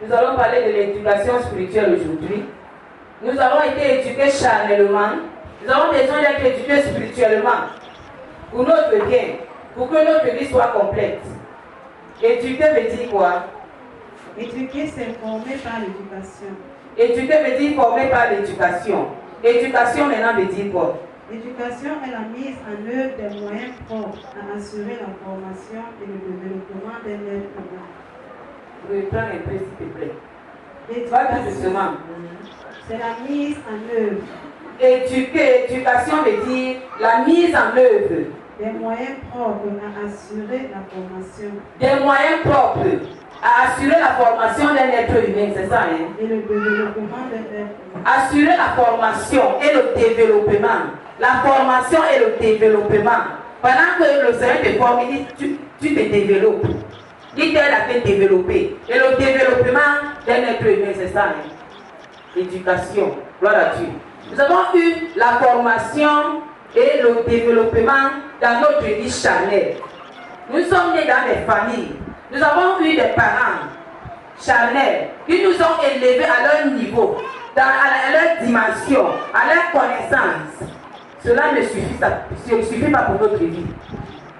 Nous allons parler de l'éducation spirituelle aujourd'hui. Nous avons été éduqués charnellement. Nous avons besoin d'être éduqués spirituellement pour notre bien, pour que notre vie soit complète. Éduquer veut dire quoi? Éduquer, c'est former par l'éducation. Éduquer veut dire former par l'éducation. Éducation maintenant veut dire quoi? L'éducation est la mise en œuvre des moyens propres à assurer la formation et le développement d'un être humain. Reprends un peu s'il te plaît. L'éducation, c'est la mise en œuvre. Éducation veut dire la mise en œuvre. Des moyens propres à assurer la formation. Des moyens propres à assurer la formation d'un être humain, c'est ça, hein? Et le développement d'un être humain. Assurer la formation et le développement. La formation et le développement. Pendant que le Seigneur te forme, il dit tu te développes. Il t'aide à te développer. Et le développement d'un être humain, c'est ça, hein? Éducation. Gloire à Dieu. Nous avons eu la formation et le développement dans notre vie charnelle. Nous sommes nés dans des familles. Nous avons eu des parents charnels qui nous ont élevés à leur niveau, à leur dimension, à leur connaissance. Cela ne suffit pas pour notre vie.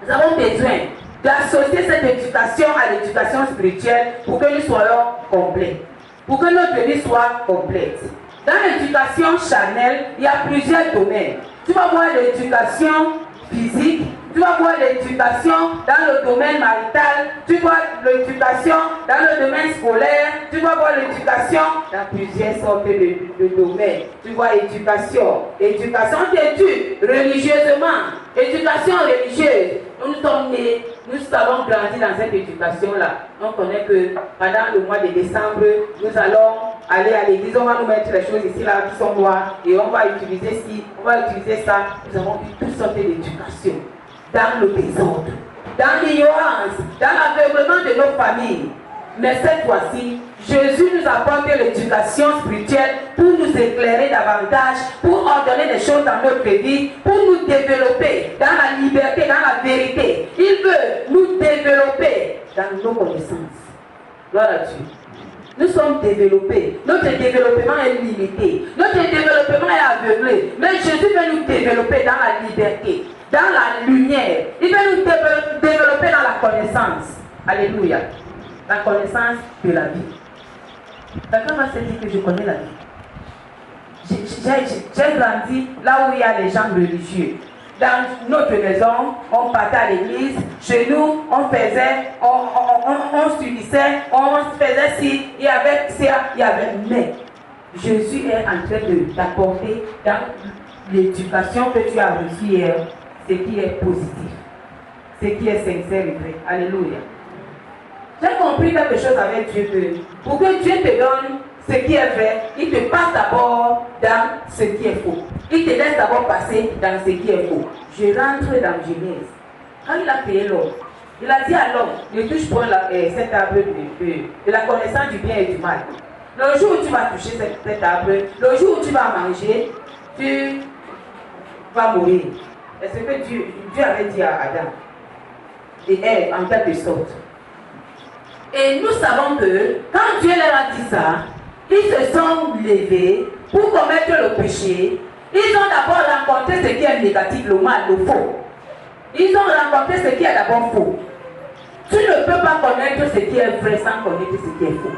Nous avons besoin d'associer cette éducation à l'éducation spirituelle pour que nous soyons complets, pour que notre vie soit complète. Dans l'éducation charnelle, il y a plusieurs domaines. Tu vas voir l'éducation physique, tu vas voir l'éducation dans le domaine marital, tu vois l'éducation dans le domaine scolaire, tu vas voir l'éducation dans plusieurs sortes de domaines. Tu vois éducation t'éduque religieusement, éducation religieuse. Nous sommes nés, nous avons grandi dans cette éducation-là. On connaît que pendant le mois de décembre, nous allons aller à l'église, on va nous mettre les choses ici là qui sont noires et on va utiliser ci, on va utiliser ça. Nous avons eu toutes sortes d'éducation. Dans le désordre, dans l'ignorance, dans l'aveuglement de nos familles. Mais cette fois-ci, Jésus nous apporte l'éducation spirituelle pour nous éclairer davantage, pour ordonner des choses dans notre vie, pour nous développer dans la liberté, dans la vérité. Il veut nous développer dans nos connaissances. Gloire à Dieu. Nous sommes développés. Notre développement est limité. Notre développement est aveuglé. Mais Jésus veut nous développer dans la liberté, dans la lumière. Il veut nous développer dans la connaissance. Alléluia. La connaissance de la vie. Quelqu'un va se dire que je connais la vie. J'ai grandi là où il y a les gens religieux. Dans notre maison, on partait à l'église. Chez nous, on faisait, on s'unissait, on faisait ci, il y avait ça, il y avait mais. Jésus est en train d'apporter dans l'éducation que tu as reçue hier, ce qui est positif, ce qui est sincère et vrai. Alléluia. J'ai compris quelque chose avec Dieu que pour que Dieu te donne ce qui est vrai, il te passe d'abord dans ce qui est faux. Il te laisse d'abord passer dans ce qui est faux. Je rentre dans Genèse. Quand il a créé l'homme, il a dit à l'homme, ne touche pas cet arbre de la connaissance du bien et du mal. Le jour où tu vas toucher cet arbre, le jour où tu vas manger, tu vas mourir. C'est ce que Dieu avait dit à Adam et Ève en quelque sorte. Et nous savons que quand Dieu leur a dit ça, ils se sont levés pour commettre le péché. Ils ont d'abord rencontré ce qui est négatif, le mal, le faux. Ils ont rencontré ce qui est d'abord faux. Tu ne peux pas connaître ce qui est vrai sans connaître ce qui est faux.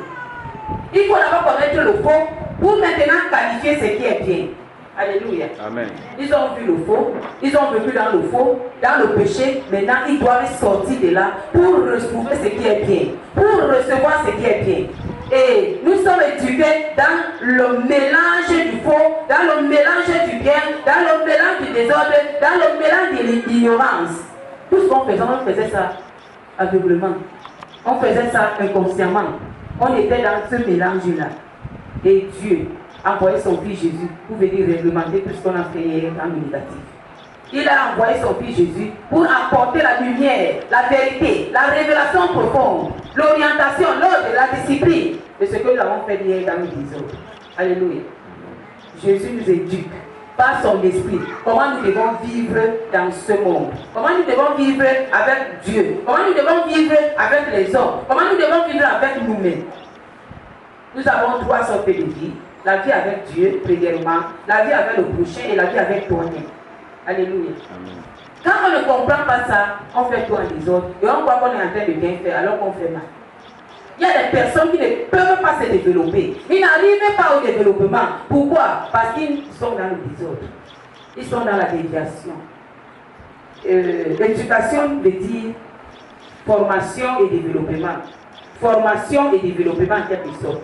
Il faut d'abord connaître le faux pour maintenant qualifier ce qui est bien. Alléluia. Amen. Ils ont vu le faux, ils ont vécu dans le faux, dans le péché. Maintenant, ils doivent sortir de là pour retrouver ce qui est bien, pour recevoir ce qui est bien. Et nous sommes éduqués dans le mélange du faux, dans le mélange du bien, dans le mélange du désordre, dans le mélange de l'ignorance. Tout ce qu'on faisait, on faisait ça aveuglement. On faisait ça inconsciemment. On était dans ce mélange-là. Et Dieu a envoyé son fils Jésus pour venir réglementer tout ce qu'on a fait hier en négatif. Il a envoyé son fils Jésus pour apporter la lumière, la vérité, la révélation profonde, l'orientation, l'ordre, la discipline de ce que nous avons fait hier dans nos désordres. Alléluia. Jésus nous éduque par son esprit. Comment nous devons vivre dans ce monde? Comment nous devons vivre avec Dieu? Comment nous devons vivre avec les hommes? Comment nous devons vivre avec nous-mêmes? Nous avons 3 sortes de vie. La vie avec Dieu, premièrement, la vie avec le prochain et la vie avec toi-même. Alléluia. Amen. Quand on ne comprend pas ça, on fait tout en désordre et on croit qu'on est en train de bien faire alors qu'on fait mal. Il y a des personnes qui ne peuvent pas se développer. Ils n'arrivent pas au développement. Pourquoi? Parce qu'ils sont dans le désordre. Ils sont dans la déviation. L'éducation veut dire formation et développement. Formation et développement en quelque sorte.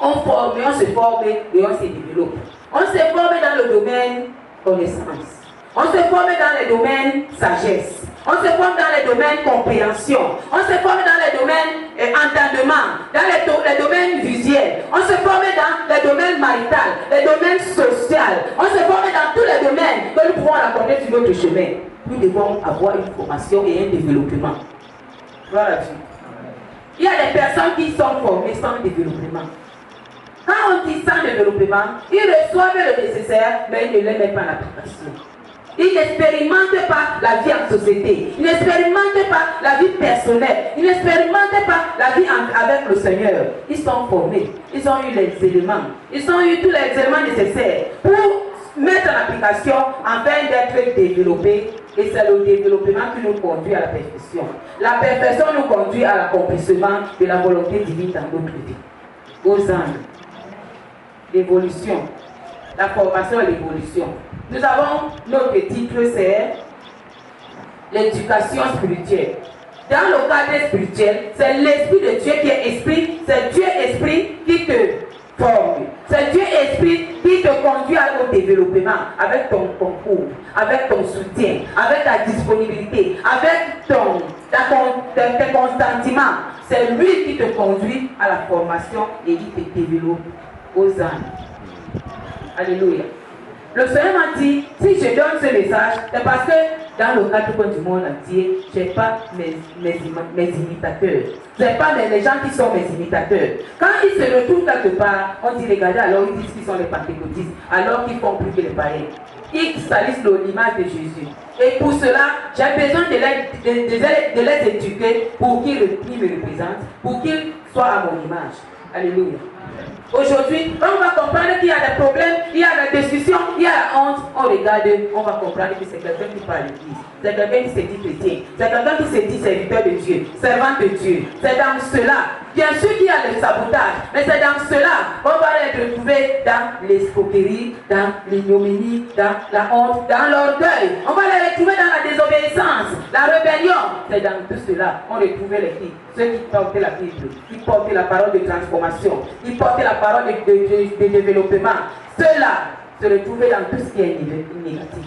On forme, on se forme et on se développe. On se forme dans le domaine connaissance. On se forme dans le domaine sagesse. On se forme dans les domaines compréhension. On se forme dans les domaines entendement, dans les domaines visuels. On se forme dans les domaines maritaux, les domaines sociaux. On se forme dans tous les domaines que nous pouvons raconter sur notre chemin. Nous devons avoir une formation et un développement. Voilà. Il y a des personnes qui sont formées sans développement. Quand on dit sans développement, ils reçoivent le nécessaire, mais ils ne le mettent pas en application. Ils n'expérimentent pas la vie en société. Ils n'expérimentent pas la vie personnelle. Ils n'expérimentent pas la vie avec le Seigneur. Ils sont formés. Ils ont eu les éléments. Ils ont eu tous les éléments nécessaires pour mettre en application afin d'être développés. Et c'est le développement qui nous conduit à la perfection. La perfection nous conduit à l'accomplissement de la volonté divine dans notre vie. Aux âmes. L'évolution. La formation et l'évolution. Nous avons notre titre, c'est l'éducation spirituelle. Dans le cadre spirituel, c'est l'Esprit de Dieu qui est esprit, c'est Dieu esprit qui te forme. C'est Dieu esprit qui te conduit au développement avec ton concours, avec ton soutien, avec ta disponibilité, avec tes consentiments. C'est lui qui te conduit à la formation et qui te développe aux âmes. Alléluia. Le Seigneur m'a dit, si je donne ce message, c'est parce que dans le cadre du monde entier, je n'ai pas mes imitateurs. Ce n'est pas les gens qui sont mes imitateurs. Quand ils se retrouvent quelque part, on dit, regardez, alors ils disent qu'ils sont les pentecôtistes, alors qu'ils font plus que les païens. Ils salissent l'image de Jésus. Et pour cela, j'ai besoin de les éduquer pour qu'ils me représentent, pour qu'ils soient à mon image. Alléluia. Aujourd'hui, on va comprendre qu'il y a des problèmes, il y a des discussions, il y a la honte. On regarde, on va comprendre que c'est quelqu'un qui parle de l'église. C'est quelqu'un qui se dit chrétien. C'est quelqu'un qui se dit serviteur de Dieu, servant de Dieu. C'est dans cela. Bien sûr qu'il y a le sabotage, mais c'est dans cela qu'on va les retrouver dans l'escroquerie, dans l'ignominie, dans la honte, dans l'orgueil. On va les retrouver dans la désobéissance, la rébellion. C'est dans tout cela qu'on retrouvait les filles. Ceux qui portaient la Bible, qui portaient la parole de transformation, qui portaient la parole de développement. Ceux-là se retrouvaient dans tout ce qui est négatif.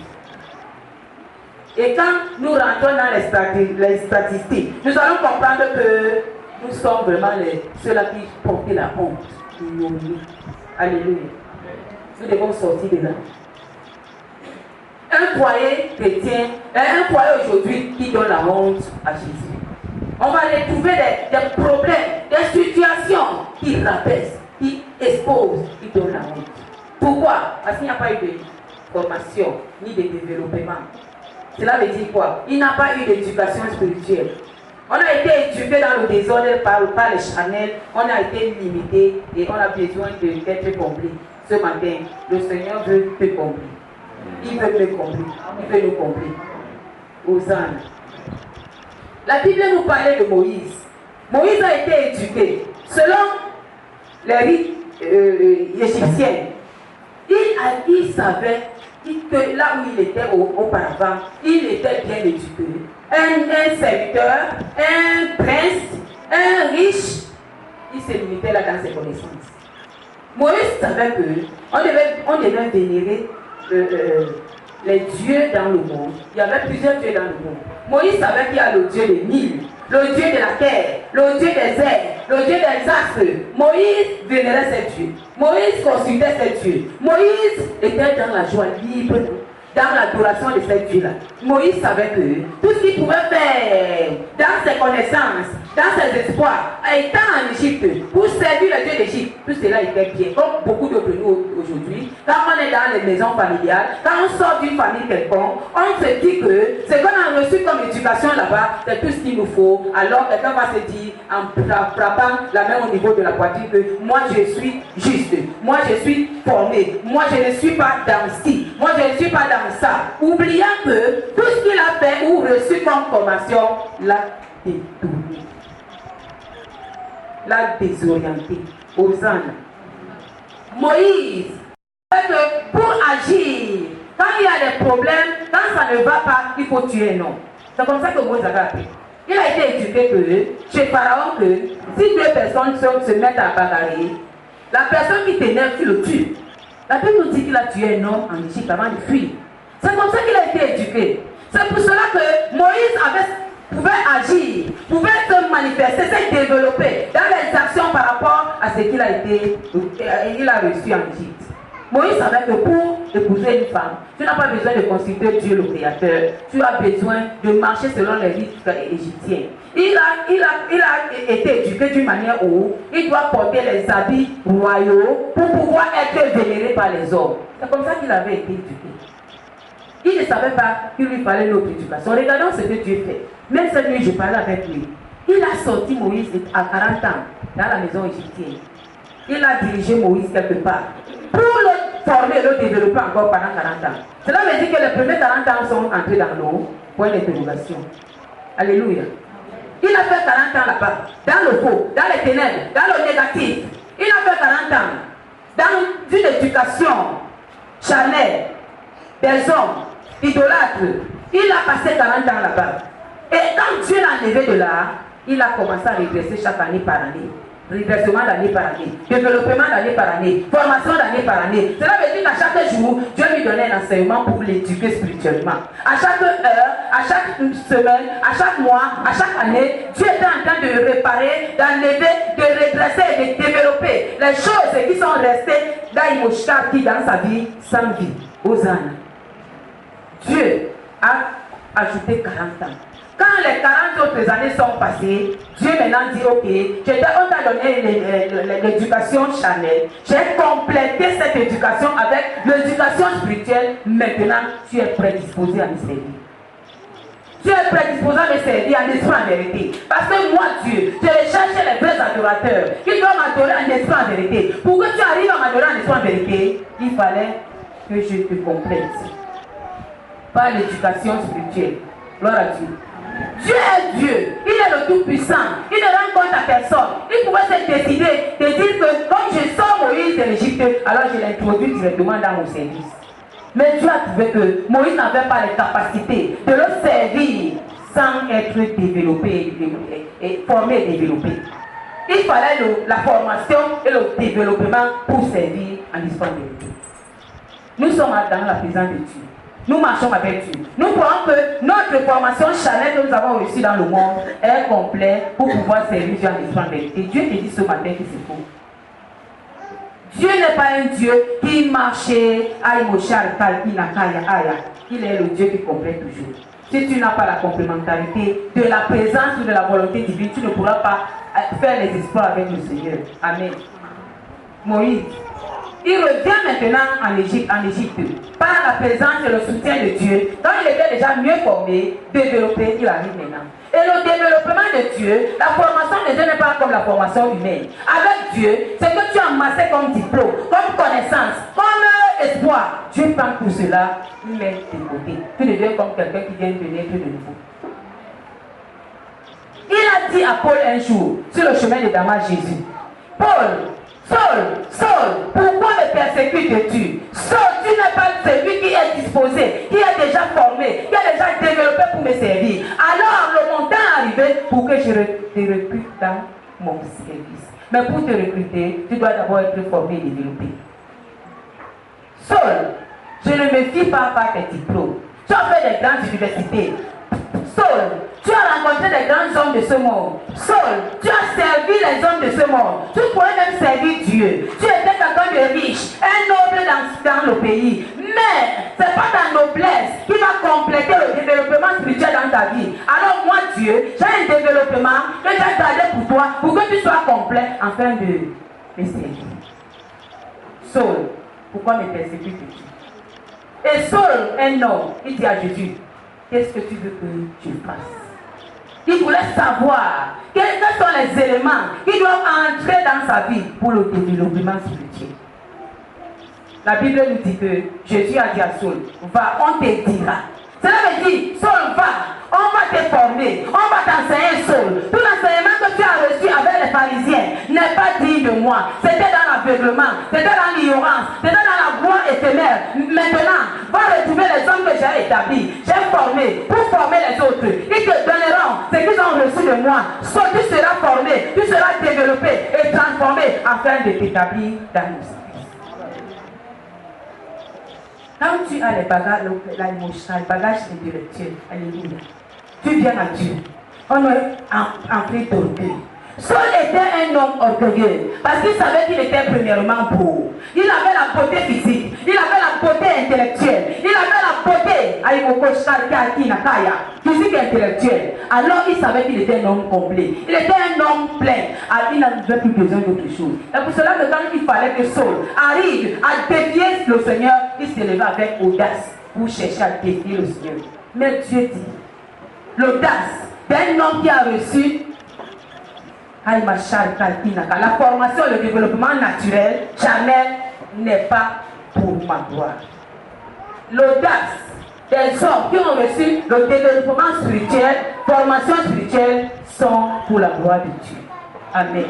Et quand nous rentrons dans les statistiques, nous allons comprendre que nous sommes vraiment ceux-là qui portaient la honte. Alléluia. Nous devons sortir de là. Un foyer chrétien, un foyer aujourd'hui qui donne la honte à Jésus. On va retrouver des problèmes, des situations qui rabaissent, qui exposent, qui donnent la honte. Pourquoi? Parce qu'il n'y a pas eu de formation, ni de développement. Cela veut dire quoi? Il n'y a pas eu d'éducation spirituelle. On a été éduqué dans le désordre par les chanels, on a été limité et on a besoin d'être compris. Ce matin, le Seigneur veut te compris. Il veut te compris. Il veut nous compris. Hosanna. La Bible nous parlait de Moïse. Moïse a été éduqué selon les rites égyptiens. Il savait que là où il était auparavant, il était bien éduqué. Un serviteur, un prince, un riche, il se limitait là dans ses connaissances. Moïse savait qu'on devait vénérer les dieux dans le monde. Il y avait plusieurs dieux dans le monde. Moïse savait qu'il y a le Dieu des mille, le Dieu de la terre, le Dieu des airs, le Dieu des astres. Moïse vénérait ces dieux. Moïse consultait ces dieux. Moïse était dans la joie libre, dans l'adoration de ces dieux-là. Moïse savait que tout ce qu'il pouvait faire dans ses connaissances, dans ses espoirs, étant en Égypte, pour servir le Dieu d'Égypte, tout cela était bien. Comme beaucoup d'autres nous aujourd'hui, quand on est dans les maisons familiales, quand on sort d'une famille quelconque, on se dit que ce qu'on a reçu comme éducation là-bas, c'est tout ce qu'il nous faut. Alors quelqu'un va se dire, en frappant la main au niveau de la poitrine, que moi je suis juste, moi je suis formé, moi je ne suis pas dans ci, moi je ne suis pas dans ça. Oubliant que tout ce qu'il a fait ou reçu comme formation l'a détourné, l'a désorienté. Hosanna. Moïse, pour agir, quand il y a des problèmes, quand ça ne va pas, il faut tuer un homme. C'est comme ça que Moïse avait appris. Il a été éduqué que chez Pharaon que si deux personnes se mettent à bagarrer, la personne qui t'énerve, tu le tues. La Bible nous dit qu'il a tué un homme en Égypte avant de fuir. C'est comme ça qu'il a été éduqué. C'est pour cela que Moïse pouvait agir, pouvait se manifester, se développer dans les actions par rapport à ce qu'il a reçu en Égypte. Moïse savait que pour épouser une femme, tu n'as pas besoin de consulter Dieu le Créateur. Tu as besoin de marcher selon les rites égyptiens. Il a été éduqué d'une manière où il doit porter les habits royaux pour pouvoir être vénéré par les hommes. C'est comme ça qu'il avait été éduqué. Il ne savait pas qu'il lui fallait l'autre éducation. Regardons ce que Dieu fait. Même cette nuit, je parlais avec lui. Il a sorti Moïse à 40 ans dans la maison égyptienne. Il a dirigé Moïse quelque part pour le former et le développer encore pendant 40 ans. Cela veut dire que les premiers 40 ans sont entrés dans l'eau. Point d'interrogation. Alléluia. Il a fait 40 ans là-bas, dans le faux, dans les ténèbres, dans le négatif. Il a fait 40 ans dans une éducation charnelle des hommes, idolâtres. Il a passé 40 ans là-bas. Et quand Dieu l'a enlevé de là, il a commencé à régresser chaque année par année. Réversement d'année par année, développement d'année par année, formation d'année par année. Cela veut dire qu'à chaque jour, Dieu lui donnait un enseignement pour l'éduquer spirituellement. À chaque heure, à chaque semaine, à chaque mois, à chaque année, Dieu était en train de réparer, d'enlever, de redresser et de développer les choses qui sont restées dans Imoshka qui dans sa vie sans vie. Hosanna. Dieu a ajouté 40 ans. Quand les 40 autres années sont passées, Dieu maintenant dit, ok, on t'a donné l'éducation charnelle. J'ai complété cette éducation avec l'éducation spirituelle. Maintenant, tu es prédisposé à me servir. Tu es prédisposé à me servir en esprit en vérité. Parce que moi, Dieu, je cherche les vrais adorateurs qui doivent m'adorer en esprit en vérité. Pour que tu arrives à m'adorer en esprit en vérité, il fallait que je te complète par l'éducation spirituelle. Gloire à Dieu. Dieu est Dieu, il est le Tout-Puissant, il ne rend compte à personne. Il pouvait se décider de dire que comme je sors Moïse de l'Égypte, alors je l'introduis directement dans mon service. Mais Dieu a trouvé que Moïse n'avait pas les capacités de le servir sans être développé, et formé et développé. Il fallait la formation et le développement pour servir en histoire de Dieu. Nous sommes dans la présence de Dieu. Nous marchons avec Dieu. Nous croyons que notre formation charnelle que nous avons reçue dans le monde est complète pour pouvoir servir Dieu en esprit en vérité. Dieu te dit ce matin que c'est faux. Dieu n'est pas un Dieu qui marchait à Imoshar, Kalpinakaya, Aya. Il est le Dieu qui complète toujours. Si tu n'as pas la complémentarité de la présence ou de la volonté divine, tu ne pourras pas faire les exploits avec le Seigneur. Amen. Moïse. Il revient maintenant en Égypte par la présence et le soutien de Dieu. Quand il était déjà mieux formé, développé, il arrive maintenant. Et le développement de Dieu, la formation de Dieu n'est pas comme la formation humaine. Avec Dieu, c'est que tu as amassé comme diplôme, comme connaissance, comme espoir. Dieu prend tout cela, il met de côté. Tu deviens comme quelqu'un qui vient de naître de nouveau. Il a dit à Paul un jour, sur le chemin de Damas, Jésus, Paul, Saul, pourquoi me persécutes-tu? Saul, tu n'es pas celui qui est disposé, qui est déjà formé, qui est déjà développé pour me servir. Alors le moment est arrivé pour que je te recrute dans mon service. Mais pour te recruter, tu dois d'abord être formé et développé. Saul, je ne me fie pas par tes diplômes. Tu as fait des grandes universités. Saul, tu as rencontré des grands hommes de ce monde. Saul, tu as servi les hommes de ce monde. Tu pourrais même servir Dieu. Tu étais quelqu'un de riche, un noble dans le pays. Mais Mais ce n'est pas ta noblesse qui va compléter le développement spirituel dans ta vie. Alors moi, Dieu, j'ai un développement que j'ai gardé pour toi, pour que tu sois complet afin de me servir. Saul, pourquoi me persécutes-tu? Et Saul, un homme, il dit à Jésus, qu'est-ce que tu veux que je fasse? Il voulait savoir quels sont les éléments qui doivent entrer dans sa vie pour le développement spirituel. La Bible nous dit que Jésus a dit à Saul, va, on te dira. Cela veut dire, Saul, va, on va te former, on va t'enseigner, Saul. Tout l'enseignement que tu as reçu avec les pharisiens n'est pas digne de moi. C'était dans l'aveuglement, c'était dans l'ignorance, c'était dans la gloire éphémère. Maintenant, va retrouver les hommes que j'ai établis, j'ai formés pour former les autres. Ils te donneront ce qu'ils ont reçu de moi. Saul, tu seras formé, tu seras développé et transformé afin de t'établir dans le service. Quand tu as les bagages, les bagages intellectuels, alléluia, tu viens à Dieu. On est en fait d'orgueil. Saul était un homme orgueilleux parce qu'il savait qu'il était premièrement beau. Il avait la beauté physique, il avait la beauté intellectuelle, il avait la beauté physique et intellectuelle. Alors il savait qu'il était un homme complet. Il était un homme plein. Il n'avait plus besoin d'autre chose. Et pour cela, quand il fallait que Saul arrive à défier le Seigneur, il se leva avec audace pour chercher à défier le Seigneur. Mais Dieu dit, l'audace d'un homme qui a reçu la formation, le développement naturel, jamais n'est pas pour ma gloire. L'audace des hommes qui ont reçu le développement spirituel, formation spirituelle, sont pour la gloire de Dieu. Amen.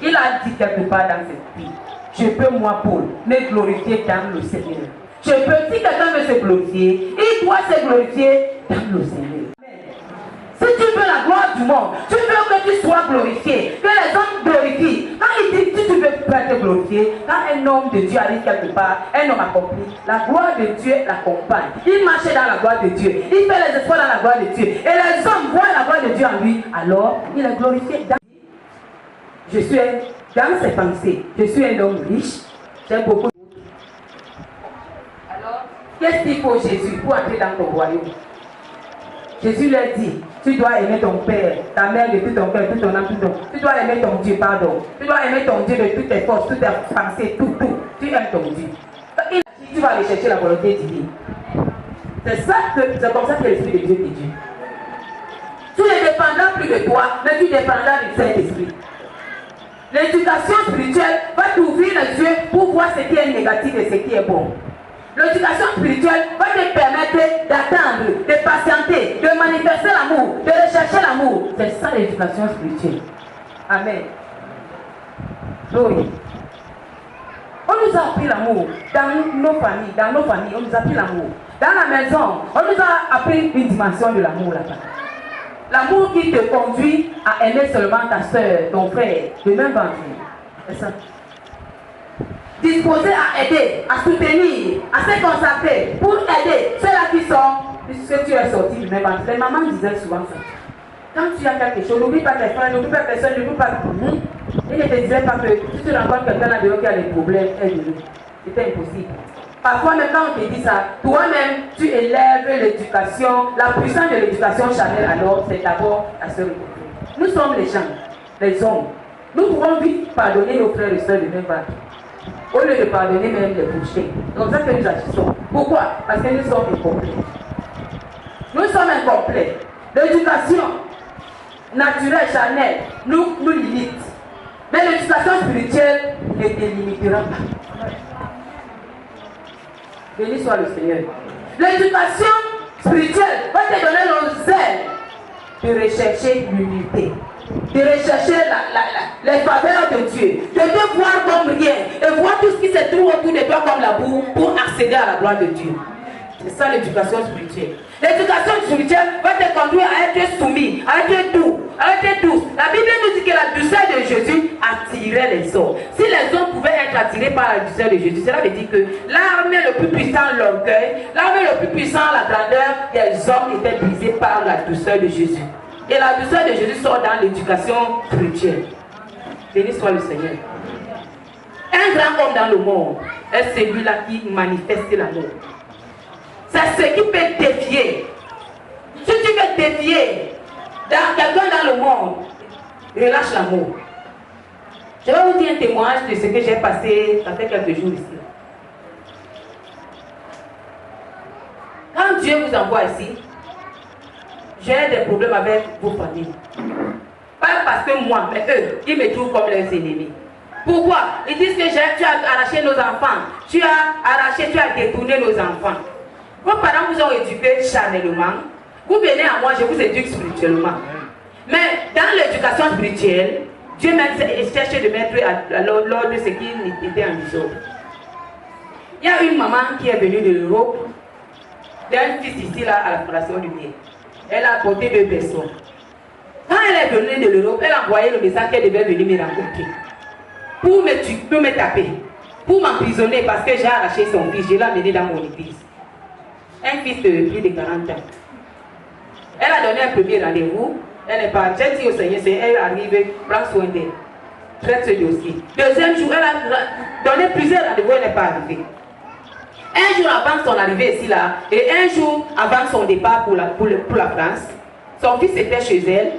Il a dit quelque part dans cette vie, je peux moi, Paul, me glorifier dans le Seigneur. Je peux, si quelqu'un veut se glorifier, il doit se glorifier dans le Seigneur. Si tu veux la gloire du monde, tu veux que tu sois glorifié, que les hommes glorifient. Quand il dit que tu veux pas te glorifier, quand un homme de Dieu arrive quelque part, un homme accompli, la gloire de Dieu l'accompagne. Il marche dans la gloire de Dieu, il fait les espoirs dans la gloire de Dieu. Et les hommes voient la gloire de Dieu en lui, alors il est glorifié. Je suis dans ses pensées, je suis un homme riche, j'ai beaucoup. Alors, qu'est-ce qu'il faut Jésus pour entrer dans ton royaume? Jésus leur dit, tu dois aimer ton père, ta mère de tout ton cœur, tout ton âme, tout ton... Tu dois aimer ton Dieu, pardon. Tu dois aimer ton Dieu de toutes tes forces, toutes tes pensées, tout. Tu aimes ton Dieu. Il a dit, tu vas aller chercher la volonté divine. C'est comme ça que l'Esprit de Dieu te dit. Tu ne dépendras plus de toi, mais tu dépendras du Saint-Esprit. L'éducation spirituelle va t'ouvrir les yeux pour voir ce qui est négatif et ce qui est bon. L'éducation spirituelle va te permettre d'attendre, de patienter, de manifester l'amour, de rechercher l'amour. C'est ça l'éducation spirituelle. Amen. Oui. On nous a appris l'amour dans nos familles, on nous a appris l'amour. Dans la maison, on nous a appris une dimension de l'amour là-bas. L'amour qui te conduit à aimer seulement ta soeur, ton frère, de même ventre. C'est ça. Disposé à aider, à soutenir, à se consacrer pour aider ceux-là qui sont, puisque tu es sorti du même ventre. Les mamans disaient souvent ça. Quand tu as quelque chose, n'oublie pas tes frères, n'oublie pas personne, n'oublie pas. Ils ne te disaient pas que si tu rencontres quelqu'un là-dedans qui a des problèmes, aide-le. C'était impossible. Parfois, même quand on te dit ça, toi-même, tu élèves l'éducation, la puissance de l'éducation charnelle, alors c'est d'abord la sœur. Nous sommes les gens, les hommes. Nous pouvons vite pardonner nos frères et sœurs de même ventre. Au lieu de pardonner même les bouchers. C'est comme ça que nous agissons. Pourquoi? Parce que nous sommes incomplets. Nous sommes incomplets. L'éducation naturelle, charnelle, nous limite. Mais l'éducation spirituelle ne te limitera pas. Béni soit le Seigneur. L'éducation spirituelle va te donner le zèle de rechercher l'unité, de rechercher les faveurs de Dieu, de te voir comme rien et voir tout ce qui se trouve autour de toi comme la boue pour accéder à la gloire de Dieu. C'est ça l'éducation spirituelle. L'éducation spirituelle va te conduire à être soumis, à être doux, à être douce. La Bible nous dit que la douceur de Jésus attirait les hommes. Si les hommes pouvaient être attirés par la douceur de Jésus, cela veut dire que l'arme le plus puissant, l'orgueil, l'arme le plus puissant, la grandeur des hommes était brisée par la douceur de Jésus. Et la douceur de Jésus sort dans l'éducation spirituelle. Béni soit le Seigneur. Un grand homme dans le monde est celui-là qui manifeste l'amour. C'est ce qui peut défier. Si tu veux défier quelqu'un dans le monde, relâche l'amour. Je vais vous dire un témoignage de ce que j'ai passé, ça fait quelques jours ici. Quand Dieu vous envoie ici, j'ai des problèmes avec vos familles. Pas parce que moi, mais eux, ils me trouvent comme leurs ennemis. Pourquoi? Ils disent que tu as arraché nos enfants, tu as détourné nos enfants. Vos parents vous ont éduqué charnellement. Vous venez à moi, je vous éduque spirituellement. Mais dans l'éducation spirituelle, Dieu même cherche de mettre à l'ordre ce qui était en désordre. Il y a une maman qui est venue de l'Europe, d'un fils ici là à la Fondation du Bien. Elle a apporté 2 personnes. Quand elle est venue de l'Europe, elle a envoyé le message qu'elle devait venir me rencontrer. Pour me taper, pour m'emprisonner parce que j'ai arraché son fils, je l'ai amené dans mon église. Un fils de plus de 40 ans. Elle a donné un premier rendez-vous, elle est partie. J'ai dit au Seigneur, elle arrive, prends soin d'elle. Traite ce dossier. Deuxième jour, elle a donné plusieurs rendez-vous, elle n'est pas arrivée. Un jour avant son arrivée ici là, et un jour avant son départ pour la France, son fils était chez elle.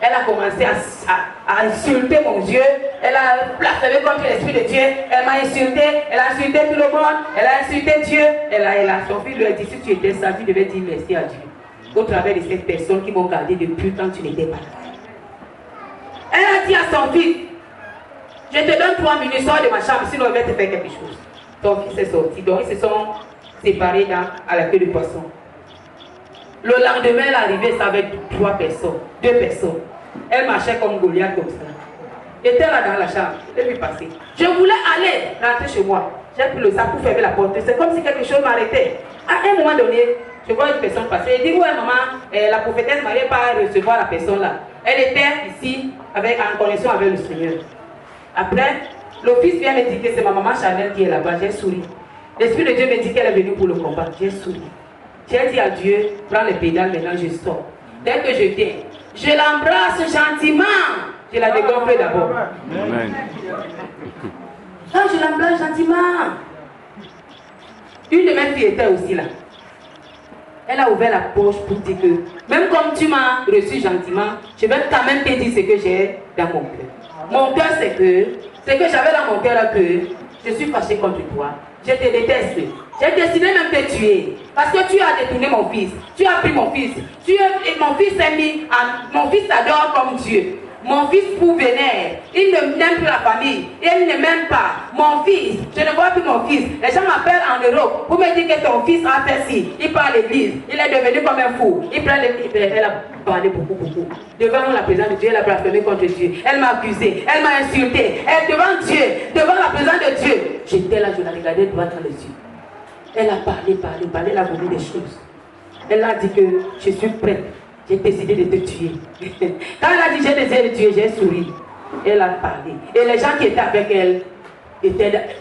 Elle a commencé à insulter mon Dieu. Elle a blasphémé contre l'Esprit de Dieu. Elle m'a insulté. Elle a insulté tout le monde. Elle a insulté Dieu. Son fils lui a dit, si tu étais ça, tu devais dire merci à Dieu. Au travers de ces personnes qui m'ont gardé depuis quand tu n'étais pas là. Elle a dit à son fils, je te donne 3 minutes, sors de ma chambre, sinon je vais te faire quelque chose. Son fils est sorti. Donc ils se sont séparés à la queue de poisson. Le lendemain, elle est arrivée, ça avait 2 personnes. Elle marchait comme Goliath comme ça. J'étais là dans la chambre, je l'ai vu passer. Je voulais aller rentrer chez moi. J'ai pris le sac pour fermer la porte. C'est comme si quelque chose m'arrêtait. À un moment donné, je vois une personne passer. Elle dit, ouais maman, la prophétesse ne m'allait pas recevoir la personne là. Elle était ici en connexion avec le Seigneur. Après, le fils vient me dire que c'est ma maman Chanel qui est là-bas. J'ai souri. L'Esprit de Dieu me dit qu'elle est venue pour le combat. J'ai souri. J'ai dit à Dieu, prends les pédales, maintenant je sors. Dès que je viens, je l'embrasse gentiment. Je la dégonfle d'abord. Quand je l'embrasse gentiment, une de mes filles était aussi là. Elle a ouvert la poche pour dire que, même comme tu m'as reçu gentiment, je vais quand même te dire ce que j'ai dans mon cœur. Mon cœur, c'est que j'avais dans mon cœur que je suis fâché contre toi. Je te déteste. J'ai décidé même de te tuer. Parce que tu as détourné mon fils. Tu as pris mon fils. Mon fils s'est mis mon fils t'adore comme Dieu. Mon fils pour vénère. Il ne n'aime plus la famille. Il ne m'aime pas. Mon fils, je ne vois plus mon fils. Les gens m'appellent en Europe pour me dire que ton fils a fait ci. Il part à l'église. Il est devenu comme un fou. Elle a parlé beaucoup. Devant la présence de Dieu, elle a blasphémé contre Dieu. Elle m'a accusé. Elle m'a insulté. Devant Dieu, devant la présence de Dieu. J'étais là, je la regardais droit dans les yeux. Elle a parlé, elle a voulu des choses. Elle a dit que je suis prête. J'ai décidé de te tuer. Quand elle a dit j'ai décidé de te tuer, j'ai souri. Elle a parlé. Et les gens qui étaient avec elle